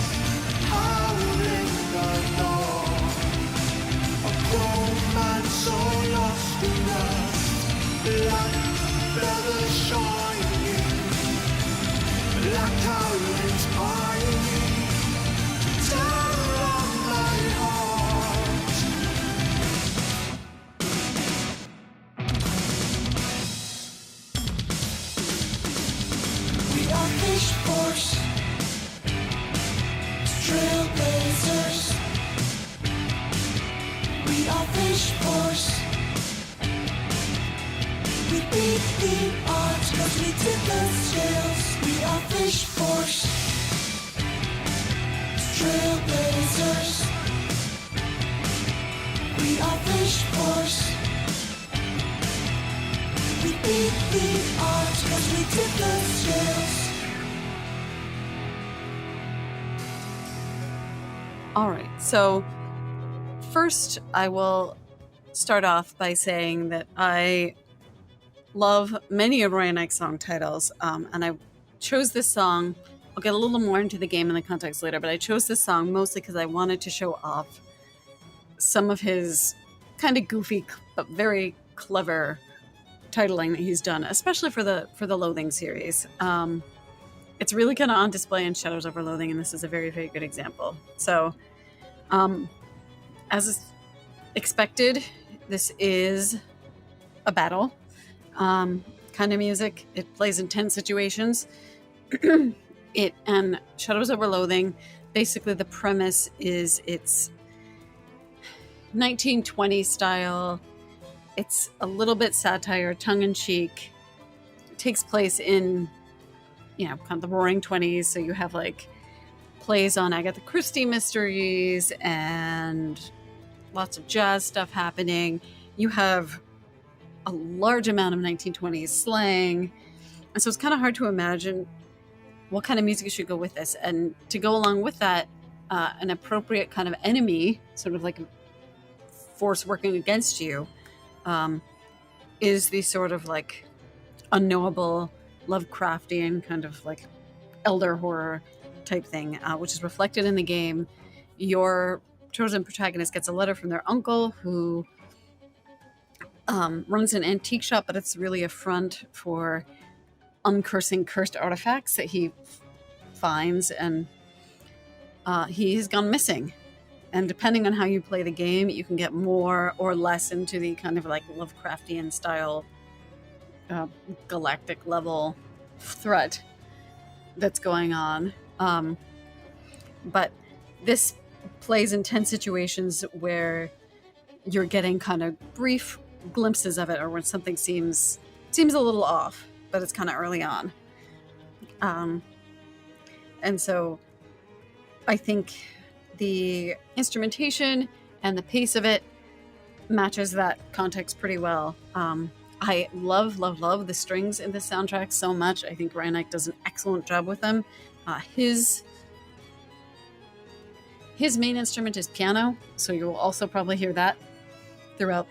howling the dawn. A grown man so lost in us, like feathers shining, like talents pining. Terror on my heart. We are Fish Force, Trailblazers. We are Fish Force. We beat the odds 'cause we tip the scales. We are Fish Force, Trailblazers. We are Fish Force. We beat the odds 'cause we tip the scales. All right. So first, I will start off by saying that I love many of Roy and Ike's song titles, and I chose this song. I'll get a little more into the game and the context later, but I chose this song mostly because I wanted to show off some of his kind of goofy but very clever titling that he's done, especially for the Loathing series. It's really kind of on display in Shadows Over Loathing, and this is a very, very good example. So, as expected, this is a battle kind of music. It plays in tense situations. And Shadows Over Loathing, basically the premise is it's 1920 style. It's a little bit satire, tongue-in-cheek. It takes place in, kind of the Roaring 20s. So you have like plays on Agatha Christie mysteries and lots of jazz stuff happening. You have a large amount of 1920s slang. And so it's kind of hard to imagine what kind of music should go with this. And to go along with that, an appropriate kind of enemy, sort of like a force working against you, is the sort of like unknowable Lovecraftian kind of like elder horror type thing, which is reflected in the game. Your chosen protagonist gets a letter from their uncle who runs an antique shop, but it's really a front for uncursing cursed artifacts that he finds, and he has gone missing. And depending on how you play the game, you can get more or less into the kind of like Lovecraftian style galactic level threat that's going on. But this plays in tense situations where you're getting kind of brief glimpses of it, or when something seems seems a little off, but it's kind of early on. And so I think the instrumentation and the pace of it matches that context pretty well. I love the strings in this soundtrack so much. I think Reinike does an excellent job with them. His main instrument is piano, so you'll also probably hear that throughout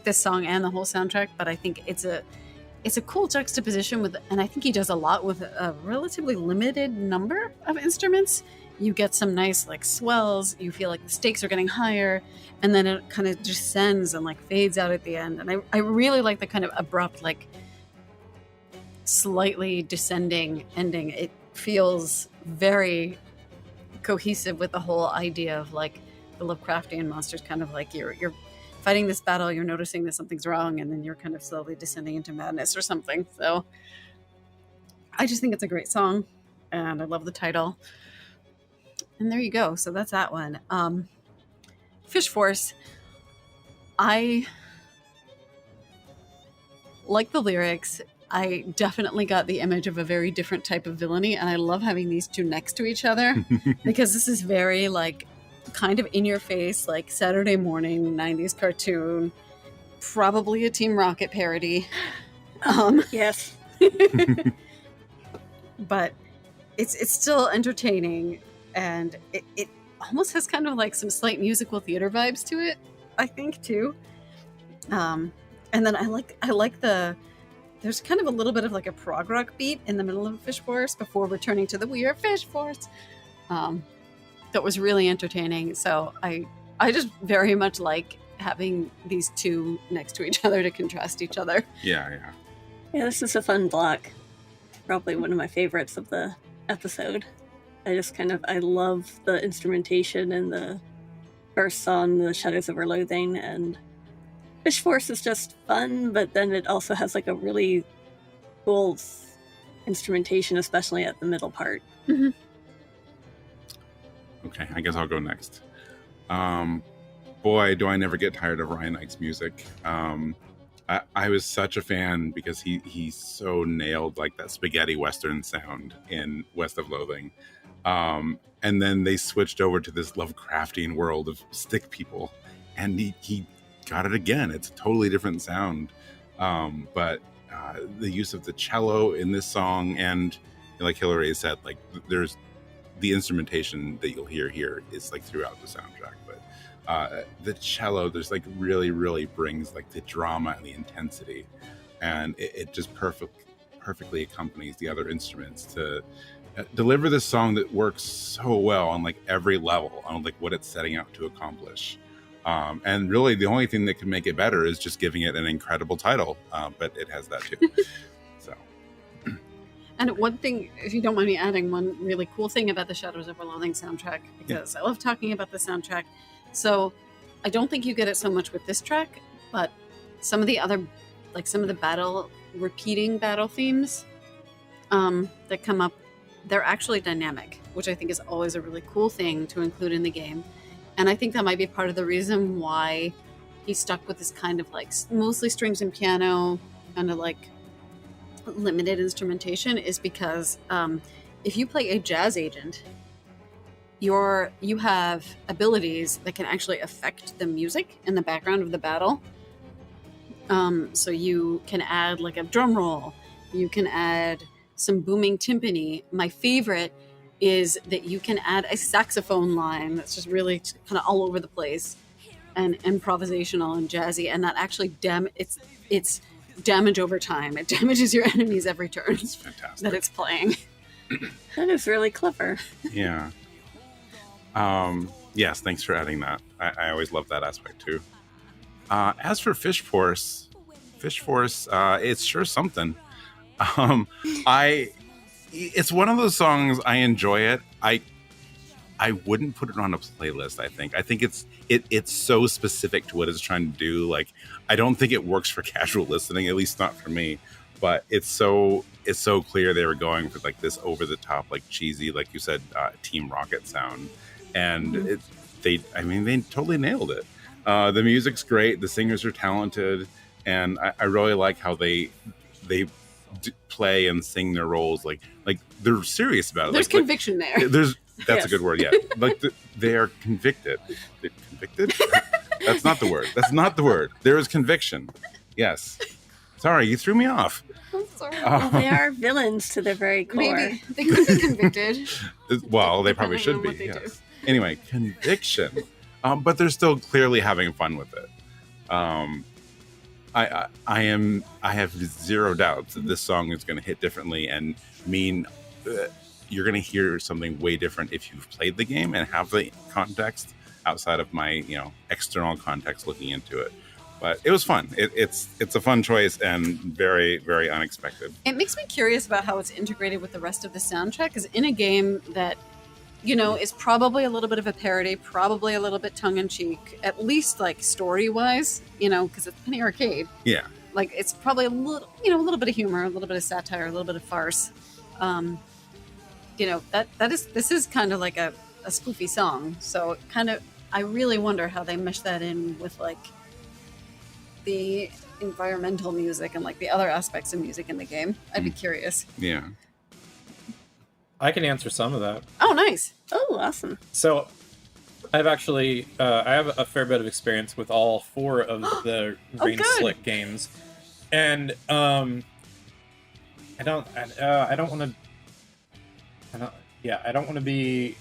this song and the whole soundtrack. But I think it's a cool juxtaposition with, and I think he does a lot with a relatively limited number of instruments. You get some nice like swells. You feel like the stakes are getting higher, and then it kind of descends and like fades out at the end. And I really like the kind of abrupt, like slightly descending ending. It feels very cohesive with the whole idea of like the Lovecraftian monsters, kind of like you're fighting this battle, you're noticing that something's wrong, and then you're kind of slowly descending into madness or something. So I just think it's a great song, and I love the title. And there you go. So that's that one. Fish Force. I like the lyrics. I definitely got the image of a very different type of villainy, and I love having these two next to each other because this is very like kind of in your face, like Saturday morning 90s cartoon, probably a Team Rocket parody. Yes. But it's still entertaining, and it almost has kind of like some slight musical theater vibes to it, I think, too. And then I like there's kind of a little bit of like a prog rock beat in the middle of Fish Force before returning to the We Are Fish Force. That was really entertaining. So I just very much like having these two next to each other to contrast each other. Yeah. Yeah, this is a fun block. Probably one of my favorites of the episode. I love the instrumentation and the first song, The Shadows of Our Loathing, and Fish Force is just fun, but then it also has like a really cool instrumentation, especially at the middle part. Mm-hmm. Okay, I guess I'll go next. Boy, do I never get tired of Reinike's music. I was such a fan because he so nailed like that spaghetti western sound in West of Loathing. And then they switched over to this Lovecraftian world of stick people, and he got it again. It's a totally different sound. But the use of the cello in this song, and like Hilary said, like there's the instrumentation that you'll hear here is like throughout the soundtrack, but the cello, there's like really brings like the drama and the intensity, and it just perfectly accompanies the other instruments to deliver this song that works so well on like every level on like what it's setting out to accomplish. And really the only thing that can make it better is just giving it an incredible title, but it has that too. So. And one thing, if you don't mind me adding, one really cool thing about the Shadows of Our Loathing soundtrack, because I love talking about the soundtrack. So I don't think you get it so much with this track, but some of the other, like some of the repeating battle themes that come up, they're actually dynamic, which I think is always a really cool thing to include in the game. And I think that might be part of the reason why he stuck with this kind of like mostly strings and piano, kind of like limited instrumentation, is because if you play a jazz agent, you have abilities that can actually affect the music in the background of the battle. So you can add like a drum roll, you can add some booming timpani. My favorite is that you can add a saxophone line that's just really kind of all over the place and improvisational and jazzy, and that actually it's damage over time. It damages your enemies every turn. It's fantastic that it's playing. That is really clever. Yeah. Yes, thanks for adding that. I always love that aspect too. As for Fish Force, it's sure something. It's one of those songs, I enjoy it. I wouldn't put it on a playlist. I think it's so specific to what it's trying to do. Like, I don't think it works for casual listening, at least not for me. But it's so clear they were going for like this over the top, like cheesy, like you said, Team Rocket sound, and they totally nailed it. The music's great, the singers are talented, and I really like how they play and sing their roles like they're serious about it. There's like, conviction there. That's Yes. a good word. Yeah, like they are convicted. Convicted? That's not the word. That's not the word. There is conviction. Yes. Sorry, you threw me off. I'm sorry. Well, they are villains to their very core. Maybe they could be convicted. Well, they probably Depending should on be. what they Yes. Anyway, conviction. But they're still clearly having fun with it. I have zero doubts that this song is going to hit differently and mean you're going to hear something way different if you've played the game and have the context outside of my external context looking into it. But it was fun. It's a fun choice and very, very unexpected. It makes me curious about how it's integrated with the rest of the soundtrack, because in a game that, is probably a little bit of a parody, probably a little bit tongue-in-cheek, at least like story-wise, because it's Penny Arcade. Yeah. Like it's probably a little, a little bit of humor, a little bit of satire, a little bit of farce. This is kind of like a spoofy song. So I really wonder how they mesh that in with like the environmental music and like the other aspects of music in the game. I'd be curious. Yeah. I can answer some of that. Oh, nice. Oh, awesome. So I've actually I have a fair bit of experience with all 4 of the Rain good. Slick games, and I don't want to be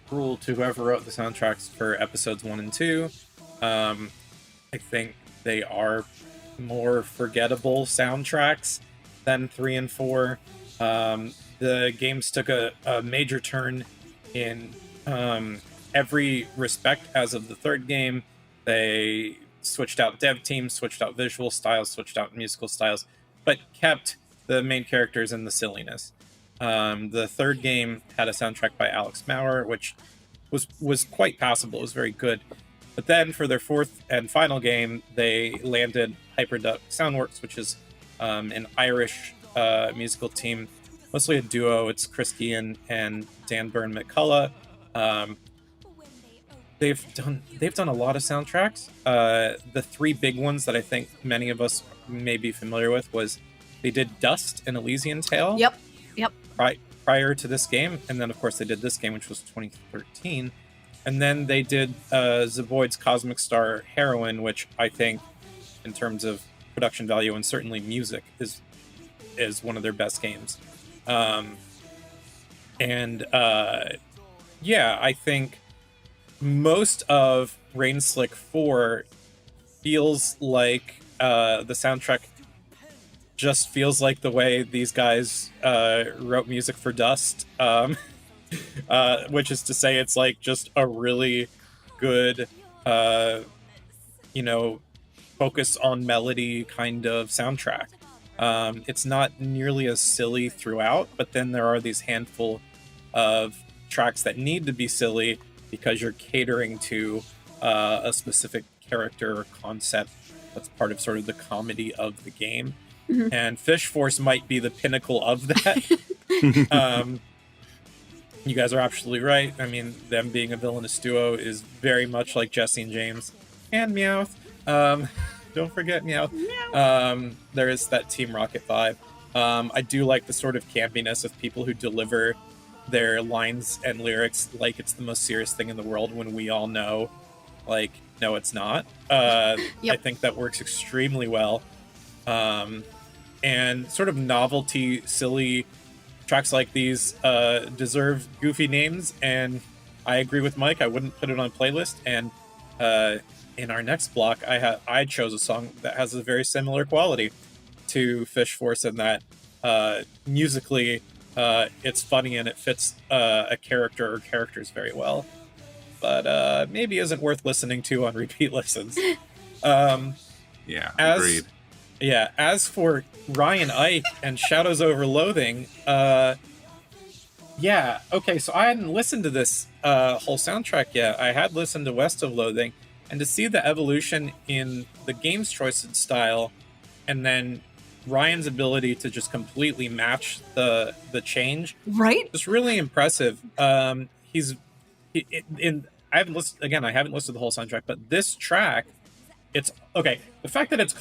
cruel to whoever wrote the soundtracks for episodes 1 and 2. I think they are more forgettable soundtracks than 3 and 4. The games took a major turn in every respect as of the 3rd game. They switched out dev teams, switched out visual styles, switched out musical styles, but kept the main characters and the silliness. The 3rd game had a soundtrack by Alex Maurer, which was quite passable. It was very good. But then for their 4th and final game, they landed HyperDuck SoundWorks, which is an Irish musical team, mostly a duo. It's Chris Guillen and Dan Byrne McCullough. They've done a lot of soundtracks. The 3 big ones that I think many of us may be familiar with was they did Dust and Elysian Tale. Yep. Prior to this game, and then of course they did this game, which was 2013, and then they did Zeboyd's Cosmic Star Heroine, which I think, in terms of production value and certainly music, is one of their best games. I think most of Rain Slick 4 feels like the soundtrack just feels like the way these guys wrote music for Dust, which is to say it's like just a really good, focus on melody kind of soundtrack. It's not nearly as silly throughout, but then there are these handful of tracks that need to be silly because you're catering to a specific character or concept that's part of sort of the comedy of the game. Mm-hmm. And Fish Force might be the pinnacle of that. You guys are absolutely right. I mean, them being a villainous duo is very much like Jesse and James and Meowth. Don't forget Meowth. There is that Team Rocket vibe. I do like the sort of campiness of people who deliver their lines and lyrics like it's the most serious thing in the world when we all know, like, no, it's not. Yep. I think that works extremely well. And sort of novelty, silly tracks like these deserve goofy names, and I agree with Mike. I wouldn't put it on a playlist. And in our next block, I chose a song that has a very similar quality to Fish Force in that musically it's funny and it fits a character or characters very well, but maybe isn't worth listening to on repeat listens. Yeah, agreed. As for Ryan Ike and Shadows Over Loathing, okay, so I hadn't listened to this whole soundtrack yet. I had listened to West of Loathing, and to see the evolution in the game's choice and style, and then Ryan's ability to just completely match the change, right? It's really impressive. I haven't listened to the whole soundtrack, but this track it's okay. The fact that it's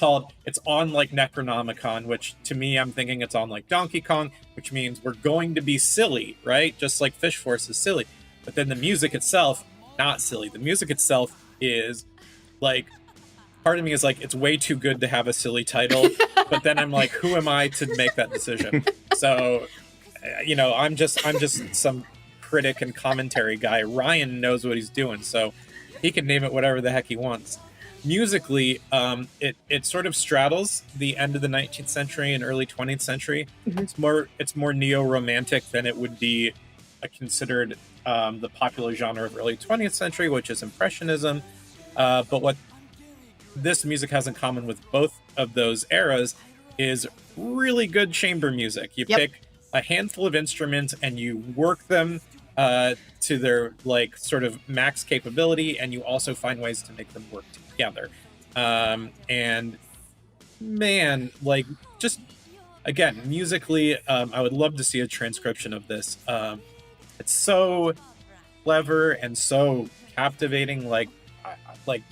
on like Necronomicon, which to me I'm thinking it's on like Donkey Kong, which means we're going to be silly, right? Just like Fish Force is silly. But then the music itself, not silly. The music itself is like, part of me is like, it's way too good to have a silly title. But then I'm like, who am I to make that decision? So, you know, I'm just some critic and commentary guy. Ryan knows what he's doing, so he can name it whatever the heck he wants. Musically, it sort of straddles the end of the 19th century and early 20th century. Mhm. It's more neo-romantic than it would be considered the popular genre of early 20th century, which is Impressionism. But what this music has in common with both of those eras is really good chamber music. You Yep. pick a handful of instruments and you work them to their like sort of max capability, and you also find ways to make them work together. And man, like, just again, musically, I would love to see a transcription of this. It's so clever and so captivating. Like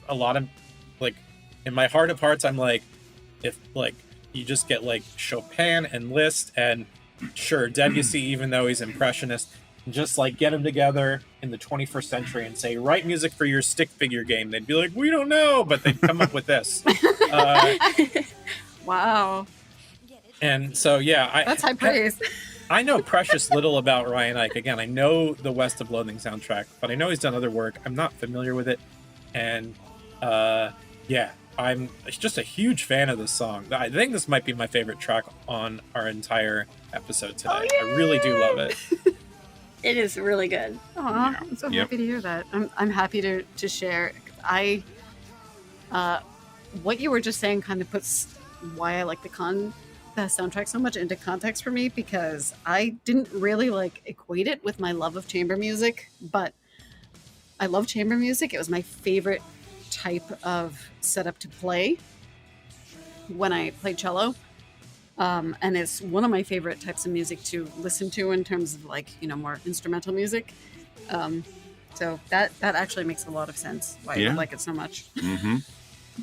a lot of, like, in my heart of hearts, I'm like, if like you just get like Chopin and Liszt and sure Debussy, even though he's impressionist, and just like get them together in the 21st century and say, write music for your stick figure game. They'd be like, we don't know, but they'd come up with this. Wow. And so, yeah, That's high praise. I know precious little about Ryan Ike. Again, I know the West of Loathing soundtrack, but I know he's done other work. I'm not familiar with it. And yeah, I'm just a huge fan of this song. I think this might be my favorite track on our entire episode today. I really do love it. It is really good. Aw, Yeah. I'm so Yep. happy to hear that. I'm happy to share. What you were just saying kind of puts why I like the soundtrack so much into context for me, because I didn't really like equate it with my love of chamber music, but I love chamber music. It was my favorite type of setup to play when I played cello. And it's one of my favorite types of music to listen to in terms of, like, you know, more instrumental music. So that actually makes a lot of sense why Yeah. I like it so much. Mm-hmm.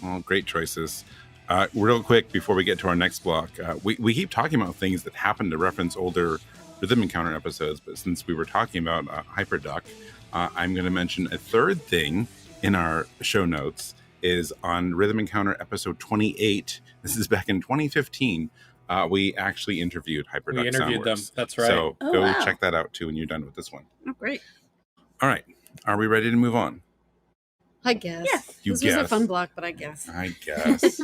Well, great choices. Real quick before we get to our next block, we keep talking about things that happen to reference older Rhythm Encounter episodes, but since we were talking about HyperDuck, I'm going to mention a third thing in our show notes is on Rhythm Encounter episode 28. This is back in 2015. We actually interviewed HyperDuck. We interviewed them. SoundWorks. That's right. So Oh, go wow. check that out too when you're done with this one. Oh, great. All right. Are we ready to move on? I guess. Yes. You This was a guess. fun block, but I guess. I guess.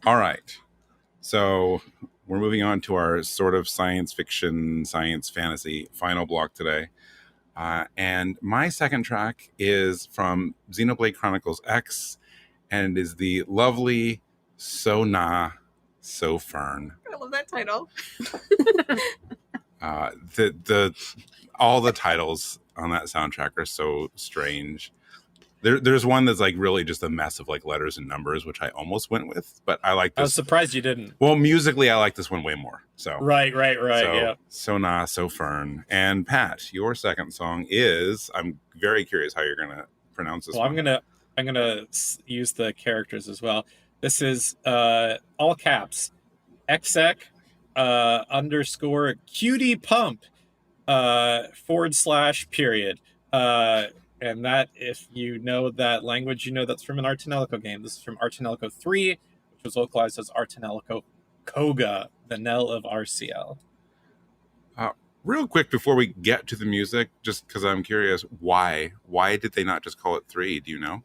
All right. So we're moving on to our sort of science fiction, science fantasy final block today. And my second track is from Xenoblade Chronicles X, and is the lovely So Na, So Fern. I love that title. All the titles on that soundtrack are so strange. There's one that's like really just a mess of like letters and numbers, which I almost went with, but I like I was this. surprised you didn't. Well, musically, I like this one way more. So Right. so, Yeah. So Na, So Fern. And Pat, your second song is, I'm very curious how you're gonna pronounce this Well, one. I'm gonna use the characters as well. This is all caps, exec underscore cutie pump / period. And that, if you know that language, you know that's from an Tonelico game. This is from Tonelico 3, which was localized as Tonelico Qoga, the Knell of Ar Ciel. Real quick before we get to the music, just because I'm curious, why did they not just call it 3? Do you know?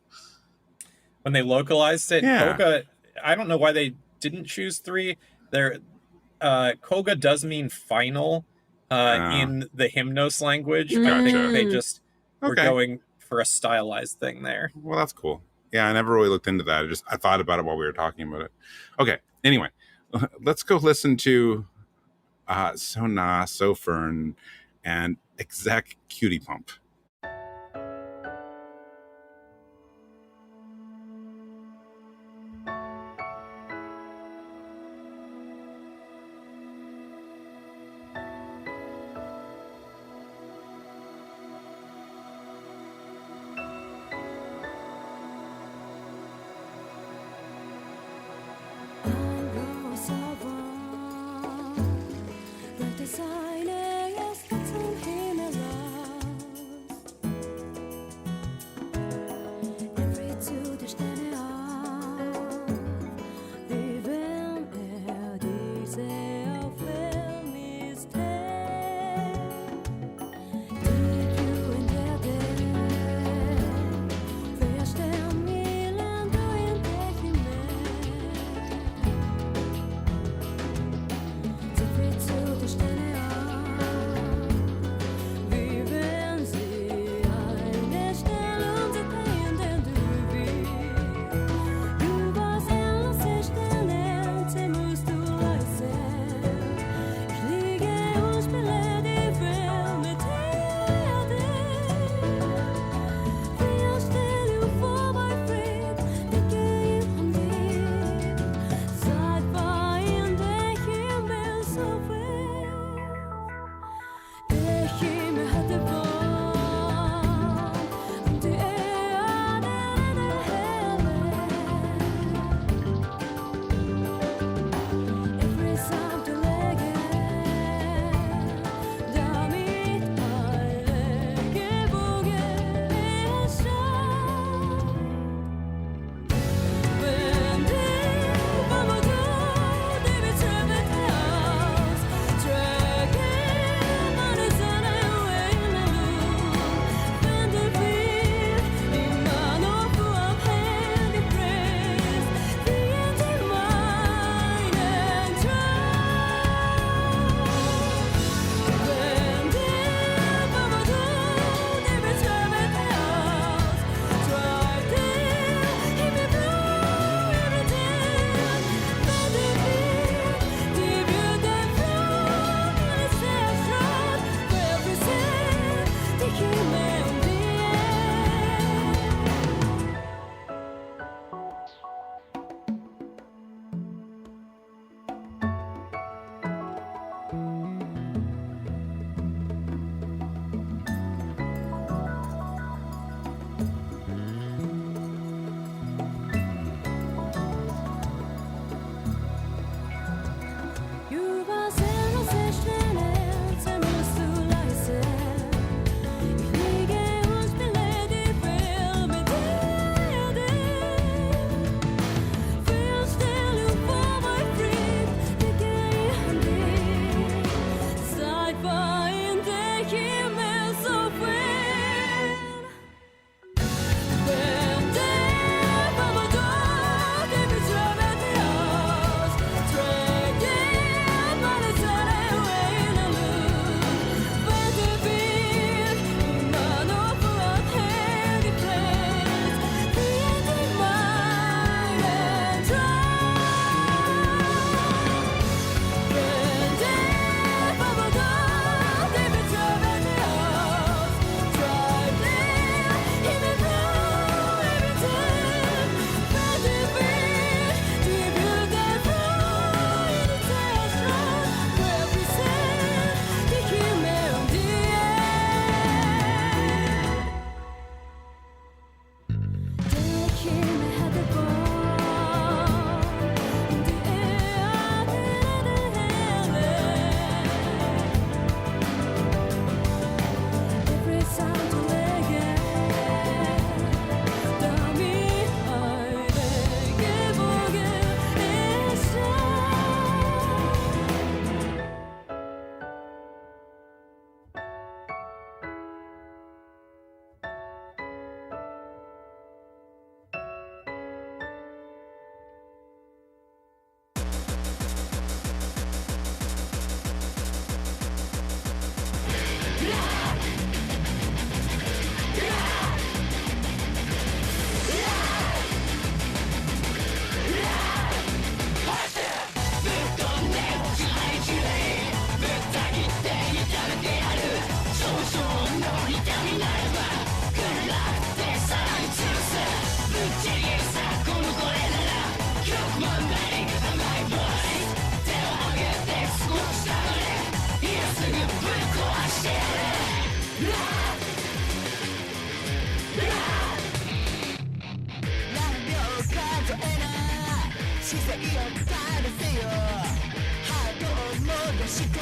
When they localized it, Yeah. Qoga, I don't know why they didn't choose 3. Qoga does mean final in the Hymnos language. I think Gotcha. they just were Okay. going for a stylized thing there. Well, that's cool. Yeah, I never really looked into that. I thought about it while we were talking about it. Okay. Anyway, let's go listen to So Na, So Fern, and Exec Cutie Pump. 姿勢を正せよハートを戻して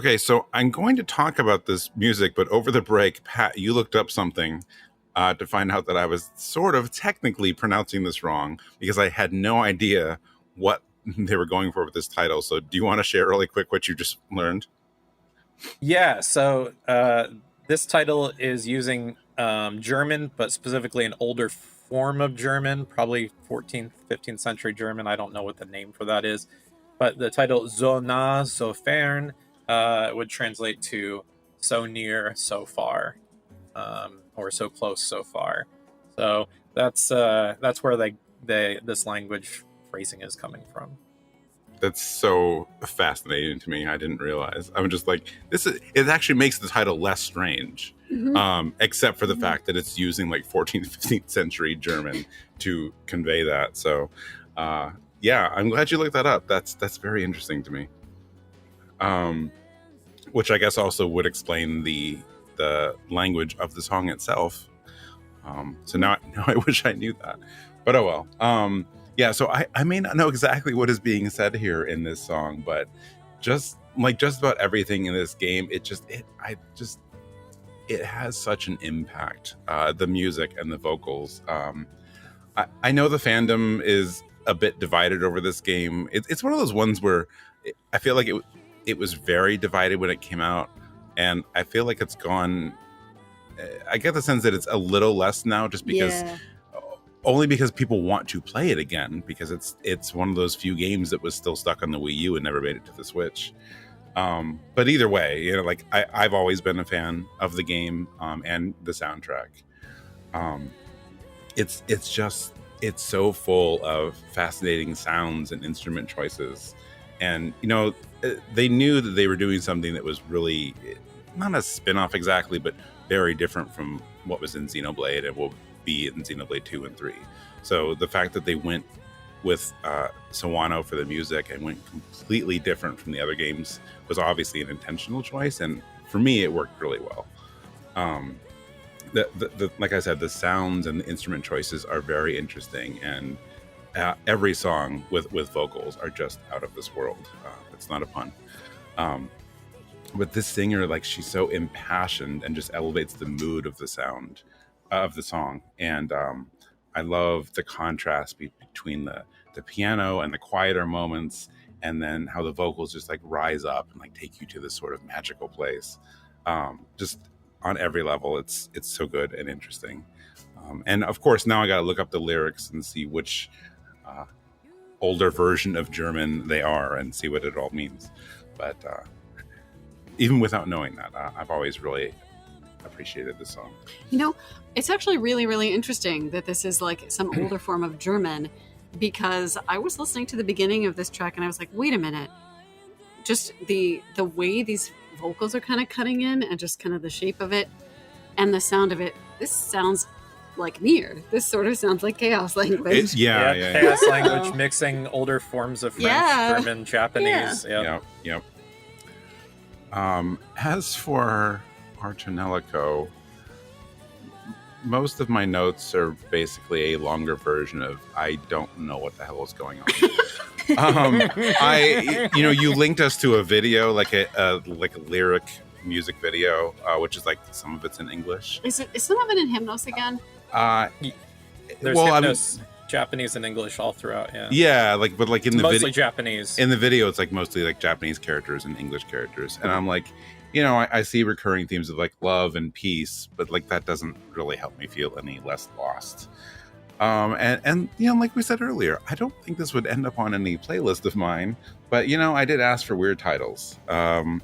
Okay, so I'm going to talk about this music, but over the break, Pat, you looked up something to find out that I was sort of technically pronouncing this wrong because I had no idea what they were going for with this title. So do you want to share really quick what you just learned? Yeah, so this title is using German, but specifically an older form of German, probably 14th, 15th century German. I don't know what the name for that is. But the title So nah, so fern would translate to so near, so far, or so close, so far. So that's where this language phrasing is coming from. That's so fascinating to me. I didn't realize. I'm just like, it actually makes the title less strange, except for the fact that it's using like 14th, 15th century German to convey that. So, yeah, I'm glad you looked that up. That's very interesting to me. Which I guess also would explain the language of the song itself. So now I wish I knew that, but oh well. Yeah, so I may not know exactly what is being said here in this song, but just about everything in this game, it has such an impact. The music and the vocals. I know the fandom is a bit divided over this game. It's one of those ones where I feel like it was very divided when it came out, and I feel like it's gone. I get the sense that it's a little less now, just because. Yeah. Only because people want to play it again, because it's one of those few games that was still stuck on the Wii U and never made it to the Switch. But either way, you know, like I've always been a fan of the game and the soundtrack. It's so full of fascinating sounds and instrument choices, and you know, they knew that they were doing something that was really not a spin-off exactly, but very different from what was in Xenoblade and will be in Xenoblade 2 and 3. So the fact that they went with Sawano for the music and went completely different from the other games was obviously an intentional choice, and for me it worked really well. Like I said, the sounds and the instrument choices are very interesting, and every song with vocals are just out of this world. It's not a pun. But this singer, like, she's so impassioned and just elevates the mood of the sound of the song. And I love the contrast between the piano and the quieter moments, and then how the vocals just like rise up and like take you to this sort of magical place. Just on every level, it's so good and interesting. And of course, now I got to look up the lyrics and see which older version of German they are and see what it all means. But even without knowing that, I've always really appreciated this song. You know, it's actually really, really interesting that this is like some older form of German, because I was listening to the beginning of this track and I was like, wait a minute, just the way these vocals are kind of cutting in and just kind of the shape of it and the sound of it, this sounds like Nier. This sort of sounds like Chaos language. Yeah. Chaos language mixing older forms of French, German, Japanese. Yep. As for our tonelico, most of my notes are basically a longer version of I don't know what the hell is going on. You linked us to a video, like a lyric music video, which is like some of it's in English. Is some of it in Hymnos again? There's Hymnos, Japanese and English all throughout. Yeah, like, but like in the mostly Japanese. In the video, it's like mostly like Japanese characters and English characters, and I'm like, you know, I see recurring themes of like love and peace, but like that doesn't really help me feel any less lost. And you know, like we said earlier, I don't think this would end up on any playlist of mine, but you know, I did ask for weird titles. I'm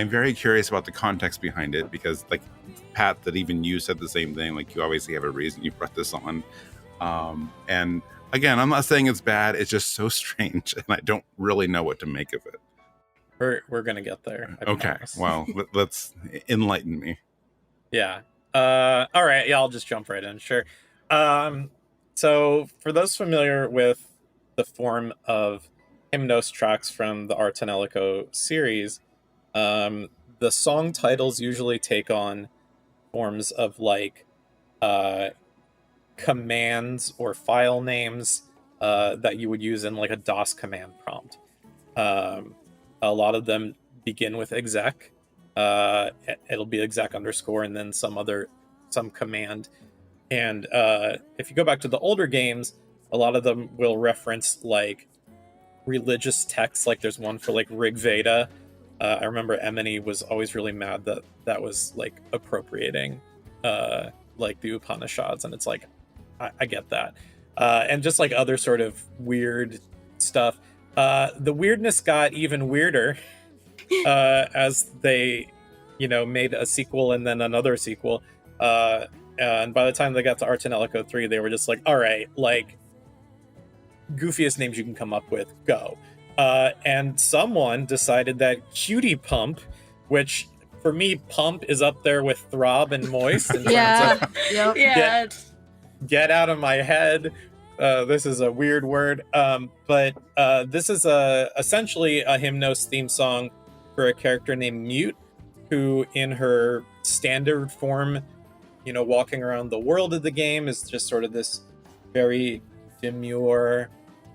very curious about the context behind it, because like Pat, that even you said the same thing. Like, you obviously have a reason you brought this on. And again, I'm not saying it's bad. It's just so strange, and I don't really know what to make of it. We're gonna get there. Okay. Well, let's enlighten me. Yeah. All right. Yeah, I'll just jump right in. Sure. So for those familiar with the form of Hymnos tracks from the Tonelico series, the song titles usually take on forms of like commands or file names that you would use in like a DOS command prompt. A lot of them begin with exec. It'll be exec underscore and then some command. And if you go back to the older games, a lot of them will reference like religious texts. Like there's one for like Rig Veda. I remember Emily was always really mad that was like appropriating like the Upanishads, and it's like I get that. And just like other sort of weird stuff. The weirdness got even weirder as they, made a sequel and then another sequel. And by the time they got to Tonelico 3, they were just like, all right, like, goofiest names you can come up with, go. And someone decided that Cutie Pump, which for me, Pump is up there with Throb and Moist. In terms of, get out of my head. This is a weird word. But this is essentially a Hymnos theme song for a character named Mute, who in her standard form walking around the world of the game is just sort of this very demure,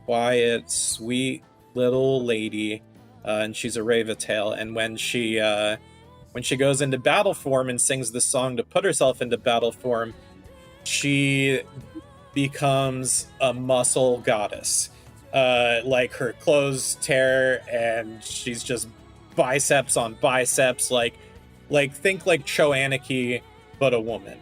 quiet, sweet little lady, and she's a Ravatail. And when she goes into battle form and sings this song to put herself into battle form, she becomes a muscle goddess. Like her clothes tear, and she's just biceps on biceps, like think like Choaniki, but a woman.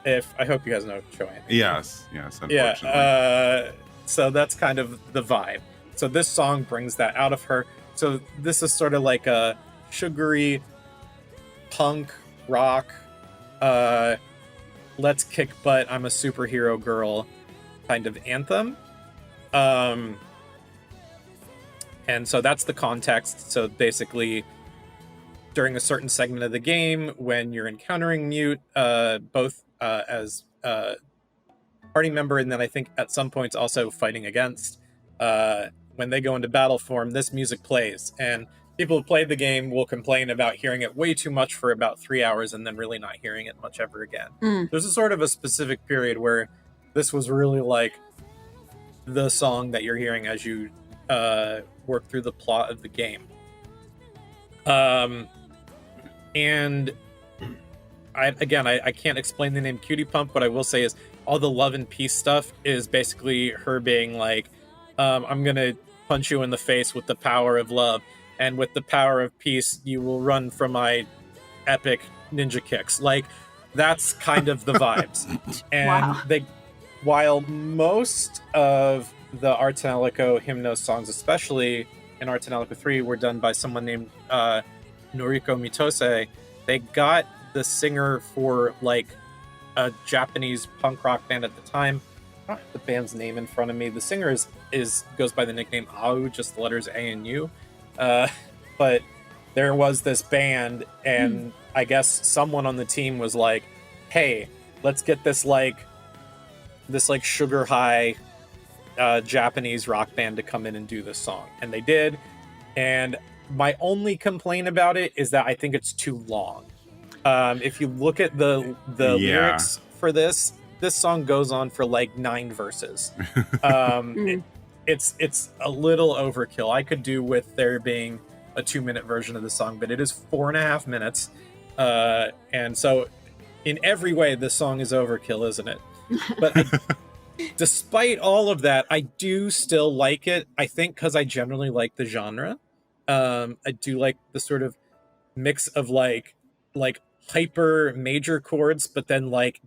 If I hope you guys know Choaniki. Yes, unfortunately. Yeah. So that's kind of the vibe. So this song brings that out of her. So this is sort of like a sugary punk rock, let's kick butt, I'm a superhero girl kind of anthem. And so that's the context. So basically, during a certain segment of the game, when you're encountering Mute, both as a party member, and then I think at some points also fighting against, when they go into battle form, this music plays. And people who played the game will complain about hearing it way too much for about 3 hours and then really not hearing it much ever again. There's a sort of a specific period where this was really like the song that you're hearing as you work through the plot of the game. And I can't explain the name Cutie Pump. What I will say is all the love and peace stuff is basically her being like, I'm going to punch you in the face with the power of love. And with the power of peace, you will run from my epic ninja kicks. Like, that's kind of the vibes. And while most of the Ar Tonelico Hymnos songs, especially in Ar Tonelico 3, were done by someone named Noriko Mitose, they got the singer for like a Japanese punk rock band at the time. I don't have the band's name in front of me. The singer goes by the nickname Au, just the letters A and U. But there was this band, and I guess someone on the team was like, hey, let's get this sugar high Japanese rock band to come in and do this song. And they did. And my only complaint about it is that I think it's too long. If you look at the lyrics for this song goes on for like 9 verses. It's a little overkill. I could do with there being a 2-minute version of the song, but it is 4.5 minutes. And so in every way, this song is overkill, isn't it? But despite all of that, I do still like it. I think because I generally like the genre. I do like the sort of mix of like hyper major chords, but then like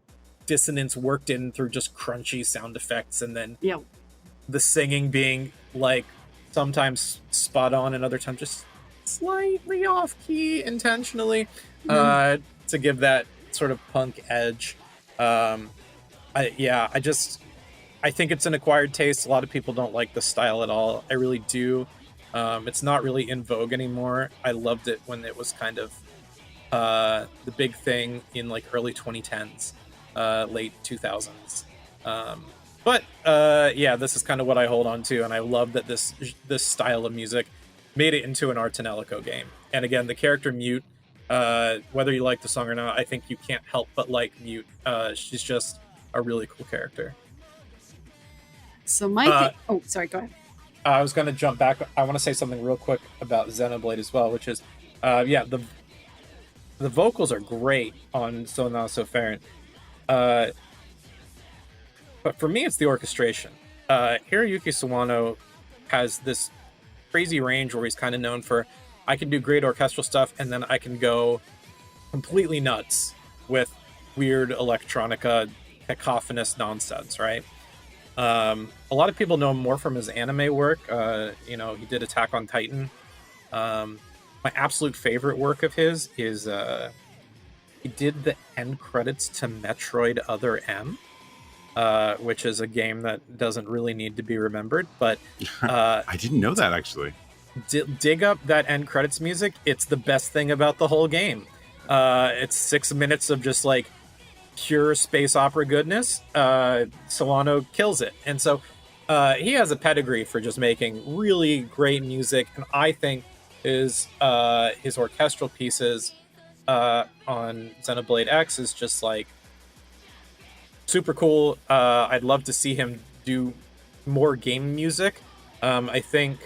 dissonance worked in through just crunchy sound effects, and then the singing being like sometimes spot on and other times just slightly off key intentionally, to give that sort of punk edge. I think it's an acquired taste. A lot of people don't like the style at all. I really do. It's not really in vogue anymore. I loved it when it was kind of the big thing in like early 2010s, late 2000s. But this is kind of what I hold on to, and I love that this style of music made it into an Ar Tonelico game. And again, the character Mute, whether you like the song or not, I think you can't help but like Mute. She's just a really cool character. So Mike, sorry, go ahead. I was going to jump back. I want to say something real quick about Xenoblade as well, which is, the vocals are great on So Now So Fern. But for me, it's the orchestration. Hiroyuki Sawano has this crazy range where he's kind of known for, I can do great orchestral stuff, and then I can go completely nuts with weird electronica, cacophonous nonsense, right? A lot of people know him more from his anime work. He did Attack on Titan. My absolute favorite work of his is he did the end credits to Metroid Other M, which is a game that doesn't really need to be remembered. But I didn't know that, actually. Dig up that end credits music. It's the best thing about the whole game. It's 6 minutes of just like pure space opera goodness. Sawano kills it. And so he has a pedigree for just making really great music, and I think his orchestral pieces on Xenoblade X is just like super cool. I'd love to see him do more game music. I think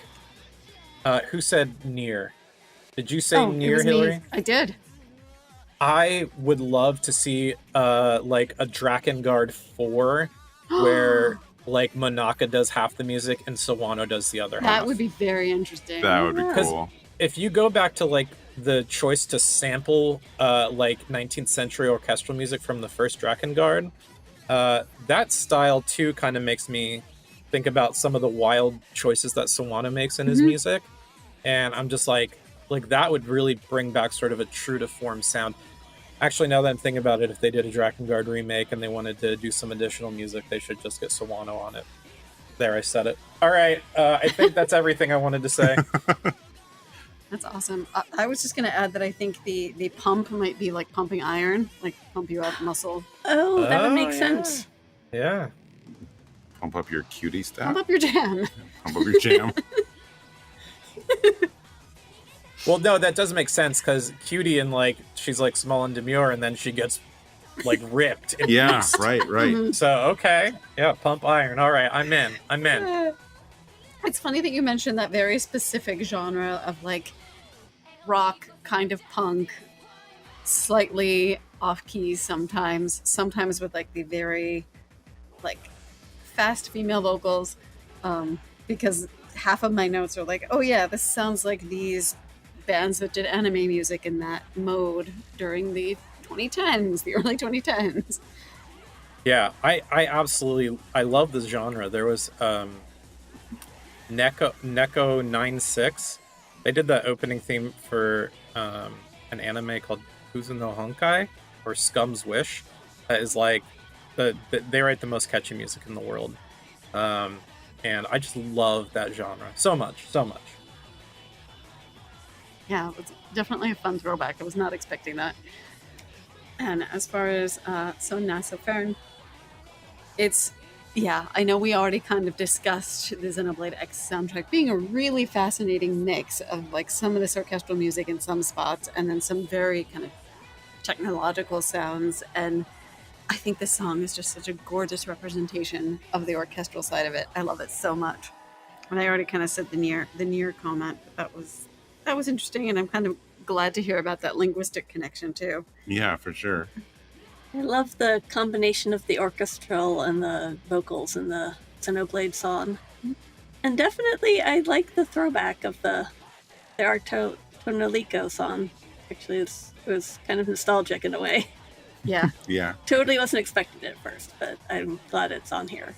who said Nier? Did you say Nier, it was Hilary? me. I did. I would love to see like a Drakengard 4 where like Monaka does half the music and Sawano does the other half. That would be very interesting. That would be cool. If you go back to like the choice to sample like 19th century orchestral music from the first Drakengard, that style too kind of makes me think about some of the wild choices that Sawano makes in his music, and I'm just like that would really bring back sort of a true to form sound. Actually, now that I'm thinking about it, if they did a Drakengard remake and they wanted to do some additional music, they should just get Sawano on it. There, I said it. All right, I think that's everything I wanted to say. That's awesome. I was just going to add that I think the pump might be like pumping iron, like pump you up muscle. Oh, that would make yeah. sense. Yeah. Pump up your cutie stuff. Pump up your jam. Pump up your jam. Well, no, that does make sense because Cutie and like she's like small and demure, and then she gets like ripped. Yeah, right. So okay, yeah, pump iron. All right, I'm in. It's funny that you mentioned that very specific genre of like rock, kind of punk, slightly off keys sometimes with like the very like fast female vocals, because half of my notes are like, oh yeah, this sounds like these bands that did anime music in that mode during the 2010s, the early 2010s. Yeah, I absolutely love this genre. There was Neko 96. They did the opening theme for an anime called Kuzu no Honkai or Scum's Wish. That is like they write the most catchy music in the world, and I just love that genre so much. Yeah, it was definitely a fun throwback. I was not expecting that. And as far as So Fern, it's, yeah, I know we already kind of discussed the Xenoblade X soundtrack being a really fascinating mix of like some of this orchestral music in some spots and then some very kind of technological sounds. And I think this song is just such a gorgeous representation of the orchestral side of it. I love it so much. And I already kind of said the near comment, but that was interesting, and I'm kind of glad to hear about that linguistic connection too. Yeah, for sure. I love the combination of the orchestral and the vocals in the Xenoblade song. And definitely I like the throwback of the tonelico song. Actually, it was kind of nostalgic in a way. Yeah. Yeah. Totally wasn't expecting it at first, but I'm glad it's on here.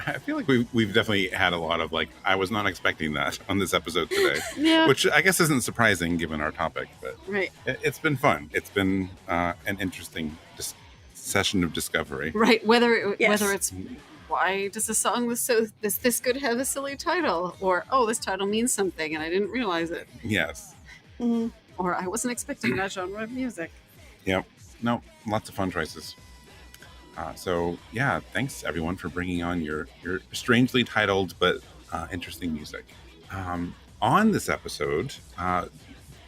I feel like we've definitely had a lot of like, I was not expecting that on this episode today. Yeah. Which I guess isn't surprising given our topic, but Right. It's been fun. It's been an interesting session of discovery. Right. Whether Yes. it's why does a song this could have a silly title, or oh, this title means something and I didn't realize it, Yes. or I wasn't expecting that genre of music. Yep. No, lots of fun choices. So yeah, thanks everyone for bringing on your strangely titled but interesting music. On this episode,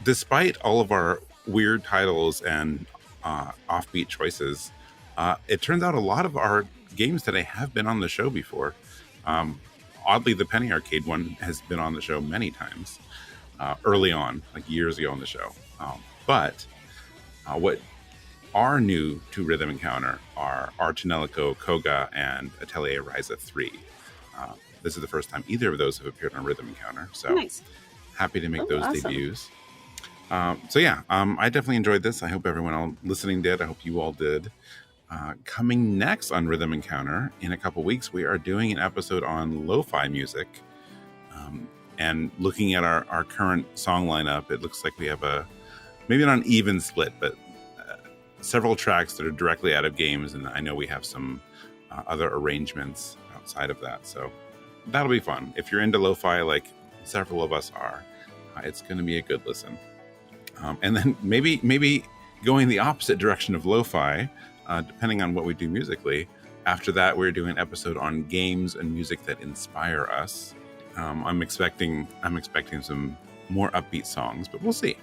despite all of our weird titles and offbeat choices, it turns out a lot of our games today have been on the show before. Oddly, the Penny Arcade one has been on the show many times early on, like years ago on the show. But what are new to Rhythm Encounter are tonelico, Qoga, and Atelier Ryza 3. This is the first time either of those have appeared on Rhythm Encounter, so Nice. happy to make those awesome. debuts. So yeah, I definitely enjoyed this. I hope everyone listening did. I hope you all did. Coming next on Rhythm Encounter in a couple weeks, we are doing an episode on lo-fi music. And looking at our current song lineup, it looks like we have maybe not an even split, but several tracks that are directly out of games, and I know we have some other arrangements outside of that, so that'll be fun. If you're into lo-fi like several of us are, it's going to be a good listen. And then maybe going the opposite direction of lo-fi, depending on what we do musically. After that, we're doing an episode on games and music that inspire us. I'm expecting some more upbeat songs, but we'll see.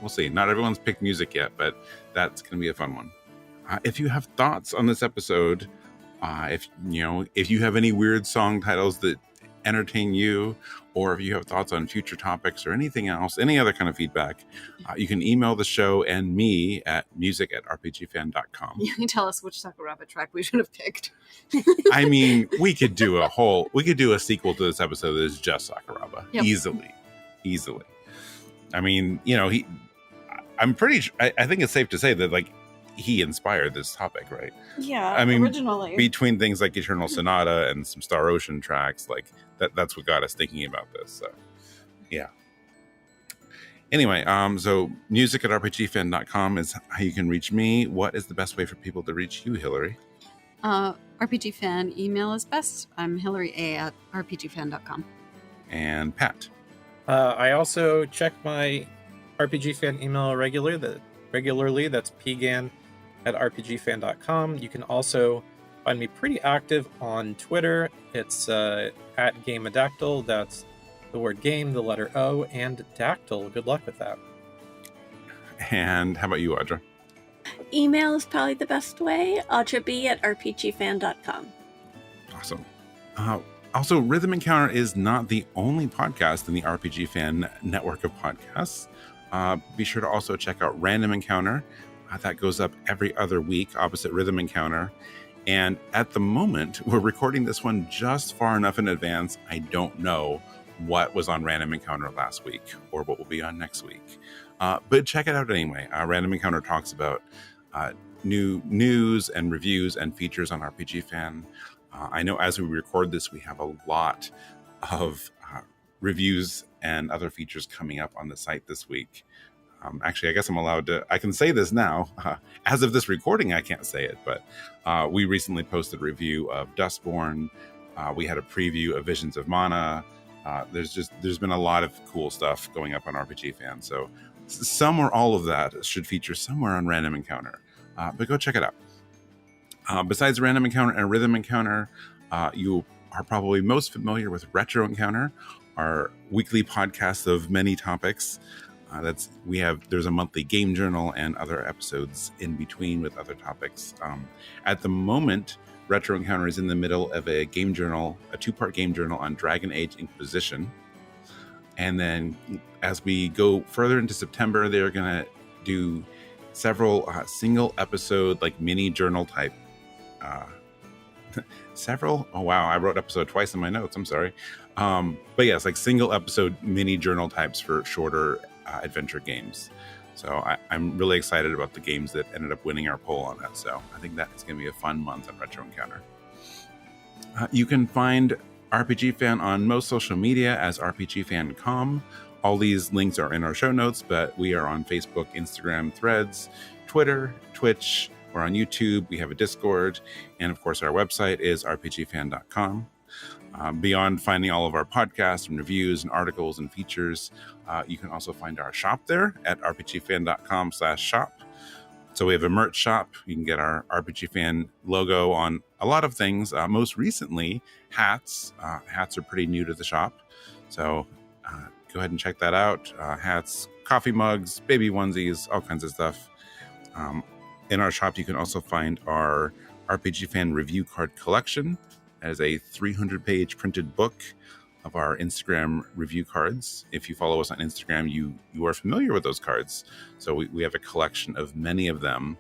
We'll see. Not everyone's picked music yet, but that's going to be a fun one. If you have thoughts on this episode, if you have any weird song titles that entertain you, or if you have thoughts on future topics or anything else, any other kind of feedback, you can email the show and me at music@rpgfan.com. You can tell us which Sakuraba track we should have picked. I mean, we could do a sequel to this episode that is just Sakuraba. Yep. Easily. I mean, I'm pretty sure, I think it's safe to say that, like, he inspired this topic, right? Yeah, I mean, originally. Between things like Eternal Sonata and some Star Ocean tracks, like that's what got us thinking about this. So, yeah. Anyway, so music@rpgfan.com is how you can reach me. What is the best way for people to reach you, Hilary? RPG fan email is best. I'm Hilary A at rpgfan.com. And Pat. I also check my RPG fan email regularly. That's pgan@rpgfan.com. You can also find me pretty active on Twitter. It's at Gameadactyl. That's the word game, the letter O, and dactyl. Good luck with that. And how about you, Audra? Email is probably the best way. AudraB@rpgfan.com. Awesome. Also, Rhythm Encounter is not the only podcast in the RPG Fan network of podcasts. Be sure to also check out Random Encounter. That goes up every other week opposite Rhythm Encounter. And at the moment, we're recording this one just far enough in advance. I don't know what was on Random Encounter last week or what will be on next week. But check it out anyway. Random Encounter talks about new news and reviews and features on RPG Fan. I know as we record this, we have a lot of reviews and other features coming up on the site this week. Actually, I guess I can say this now. As of this recording, I can't say it, but we recently posted a review of Dustborn. We had a preview of Visions of Mana. There's been a lot of cool stuff going up on RPG Fan. So some or all of that should feature somewhere on Random Encounter. But go check it out. Besides Random Encounter and Rhythm Encounter, you are probably most familiar with Retro Encounter, our weekly podcast of many topics. There's a monthly game journal and other episodes in between with other topics. At the moment, Retro Encounter is in the middle of a game journal, a 2-part game journal on Dragon Age Inquisition. And then as we go further into September, they're going to do several single episode, like mini journal type. Several? Oh, wow. I wrote episode twice in my notes. I'm sorry. But yes, like single episode mini journal types for shorter adventure games. So I'm really excited about the games that ended up winning our poll on that. So I think that is going to be a fun month on Retro Encounter. You can find RPG Fan on most social media as RPGFan.com. All these links are in our show notes, but we are on Facebook, Instagram, Threads, Twitter, Twitch. We're on YouTube. We have a Discord. And of course, our website is rpgfan.com. Beyond finding all of our podcasts and reviews and articles and features, you can also find our shop there at rpgfan.com/shop. So we have a merch shop. You can get our RPG Fan logo on a lot of things. Most recently, hats. Hats are pretty new to the shop. So go ahead and check that out. Hats, coffee mugs, baby onesies, all kinds of stuff. In our shop, you can also find our RPG Fan review card collection. That is a 300-page printed book of our Instagram review cards. If you follow us on Instagram, you are familiar with those cards. So we have a collection of many of them.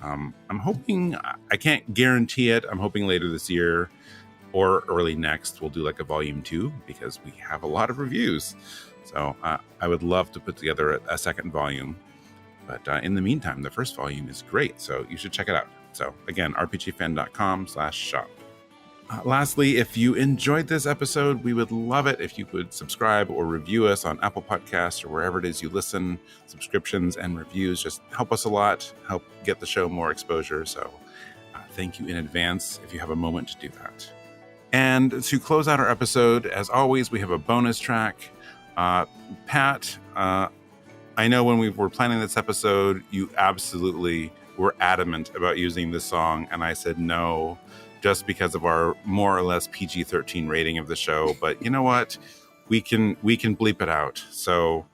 I'm hoping, I can't guarantee it, I'm hoping later this year or early next we'll do like a volume 2 because we have a lot of reviews. So I would love to put together a second volume. But in the meantime, the first volume is great, so you should check it out. So again, rpgfan.com/shop. Lastly, if you enjoyed this episode, we would love it if you could subscribe or review us on Apple Podcasts or wherever it is you listen. Subscriptions and reviews just help us a lot, help get the show more exposure. So thank you in advance if you have a moment to do that. And to close out our episode, as always, we have a bonus track. Pat, I know when we were planning this episode, you absolutely were adamant about using this song, and I said no, just because of our more or less PG-13 rating of the show. But you know what? We can bleep it out. So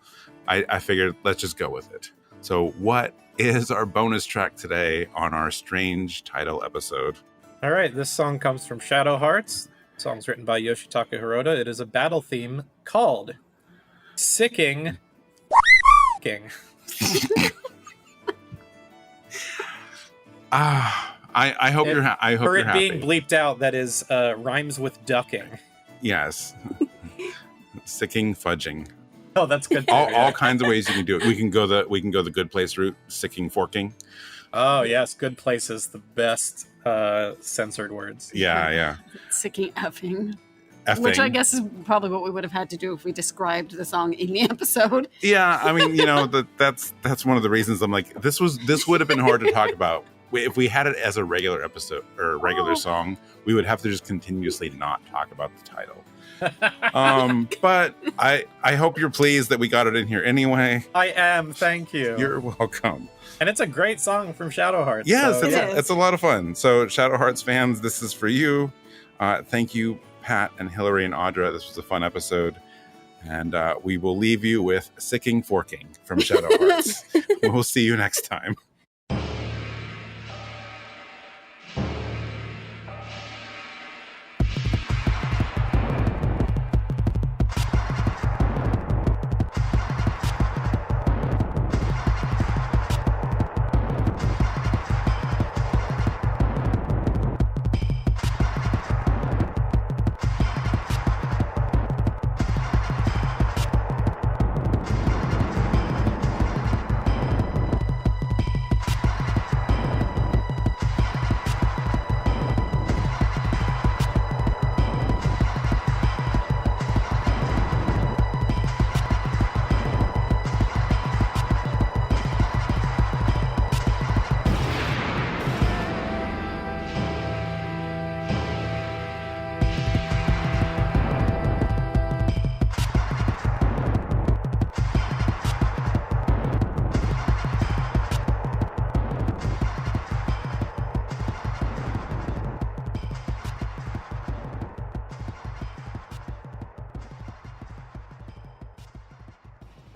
I figured let's just go with it. So what is our bonus track today on our strange title episode? All right, this song comes from Shadow Hearts. The song's written by Yoshitaka Hirota. It is a battle theme called Sicking King. I hope you're I hope for you're it happy. being bleeped out, that is rhymes with ducking. Yes. Sicking fudging. Oh, that's good. All kinds of ways you can do it. We can go the good place route, sicking forking. Oh yes, good place is the best censored words. Yeah. Sicking effing. Effing. Which I guess is probably what we would have had to do if we described the song in the episode. Yeah, I mean, that's one of the reasons I'm like, this would have been hard to talk about. If we had it as a regular episode or a regular song, we would have to just continuously not talk about the title. But I hope you're pleased that we got it in here anyway. I am, thank you. You're welcome. And it's a great song from Shadow Hearts. Yes, so, it's a lot of fun. So Shadow Hearts fans, this is for you. Thank you, Pat and Hilary and Audra. This was a fun episode. And we will leave you with Sicking Forking from Shadow Hearts. We'll see you next time.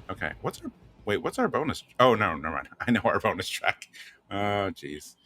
Okay, what's our bonus? Oh no, never mind. I know our bonus track. Oh geez.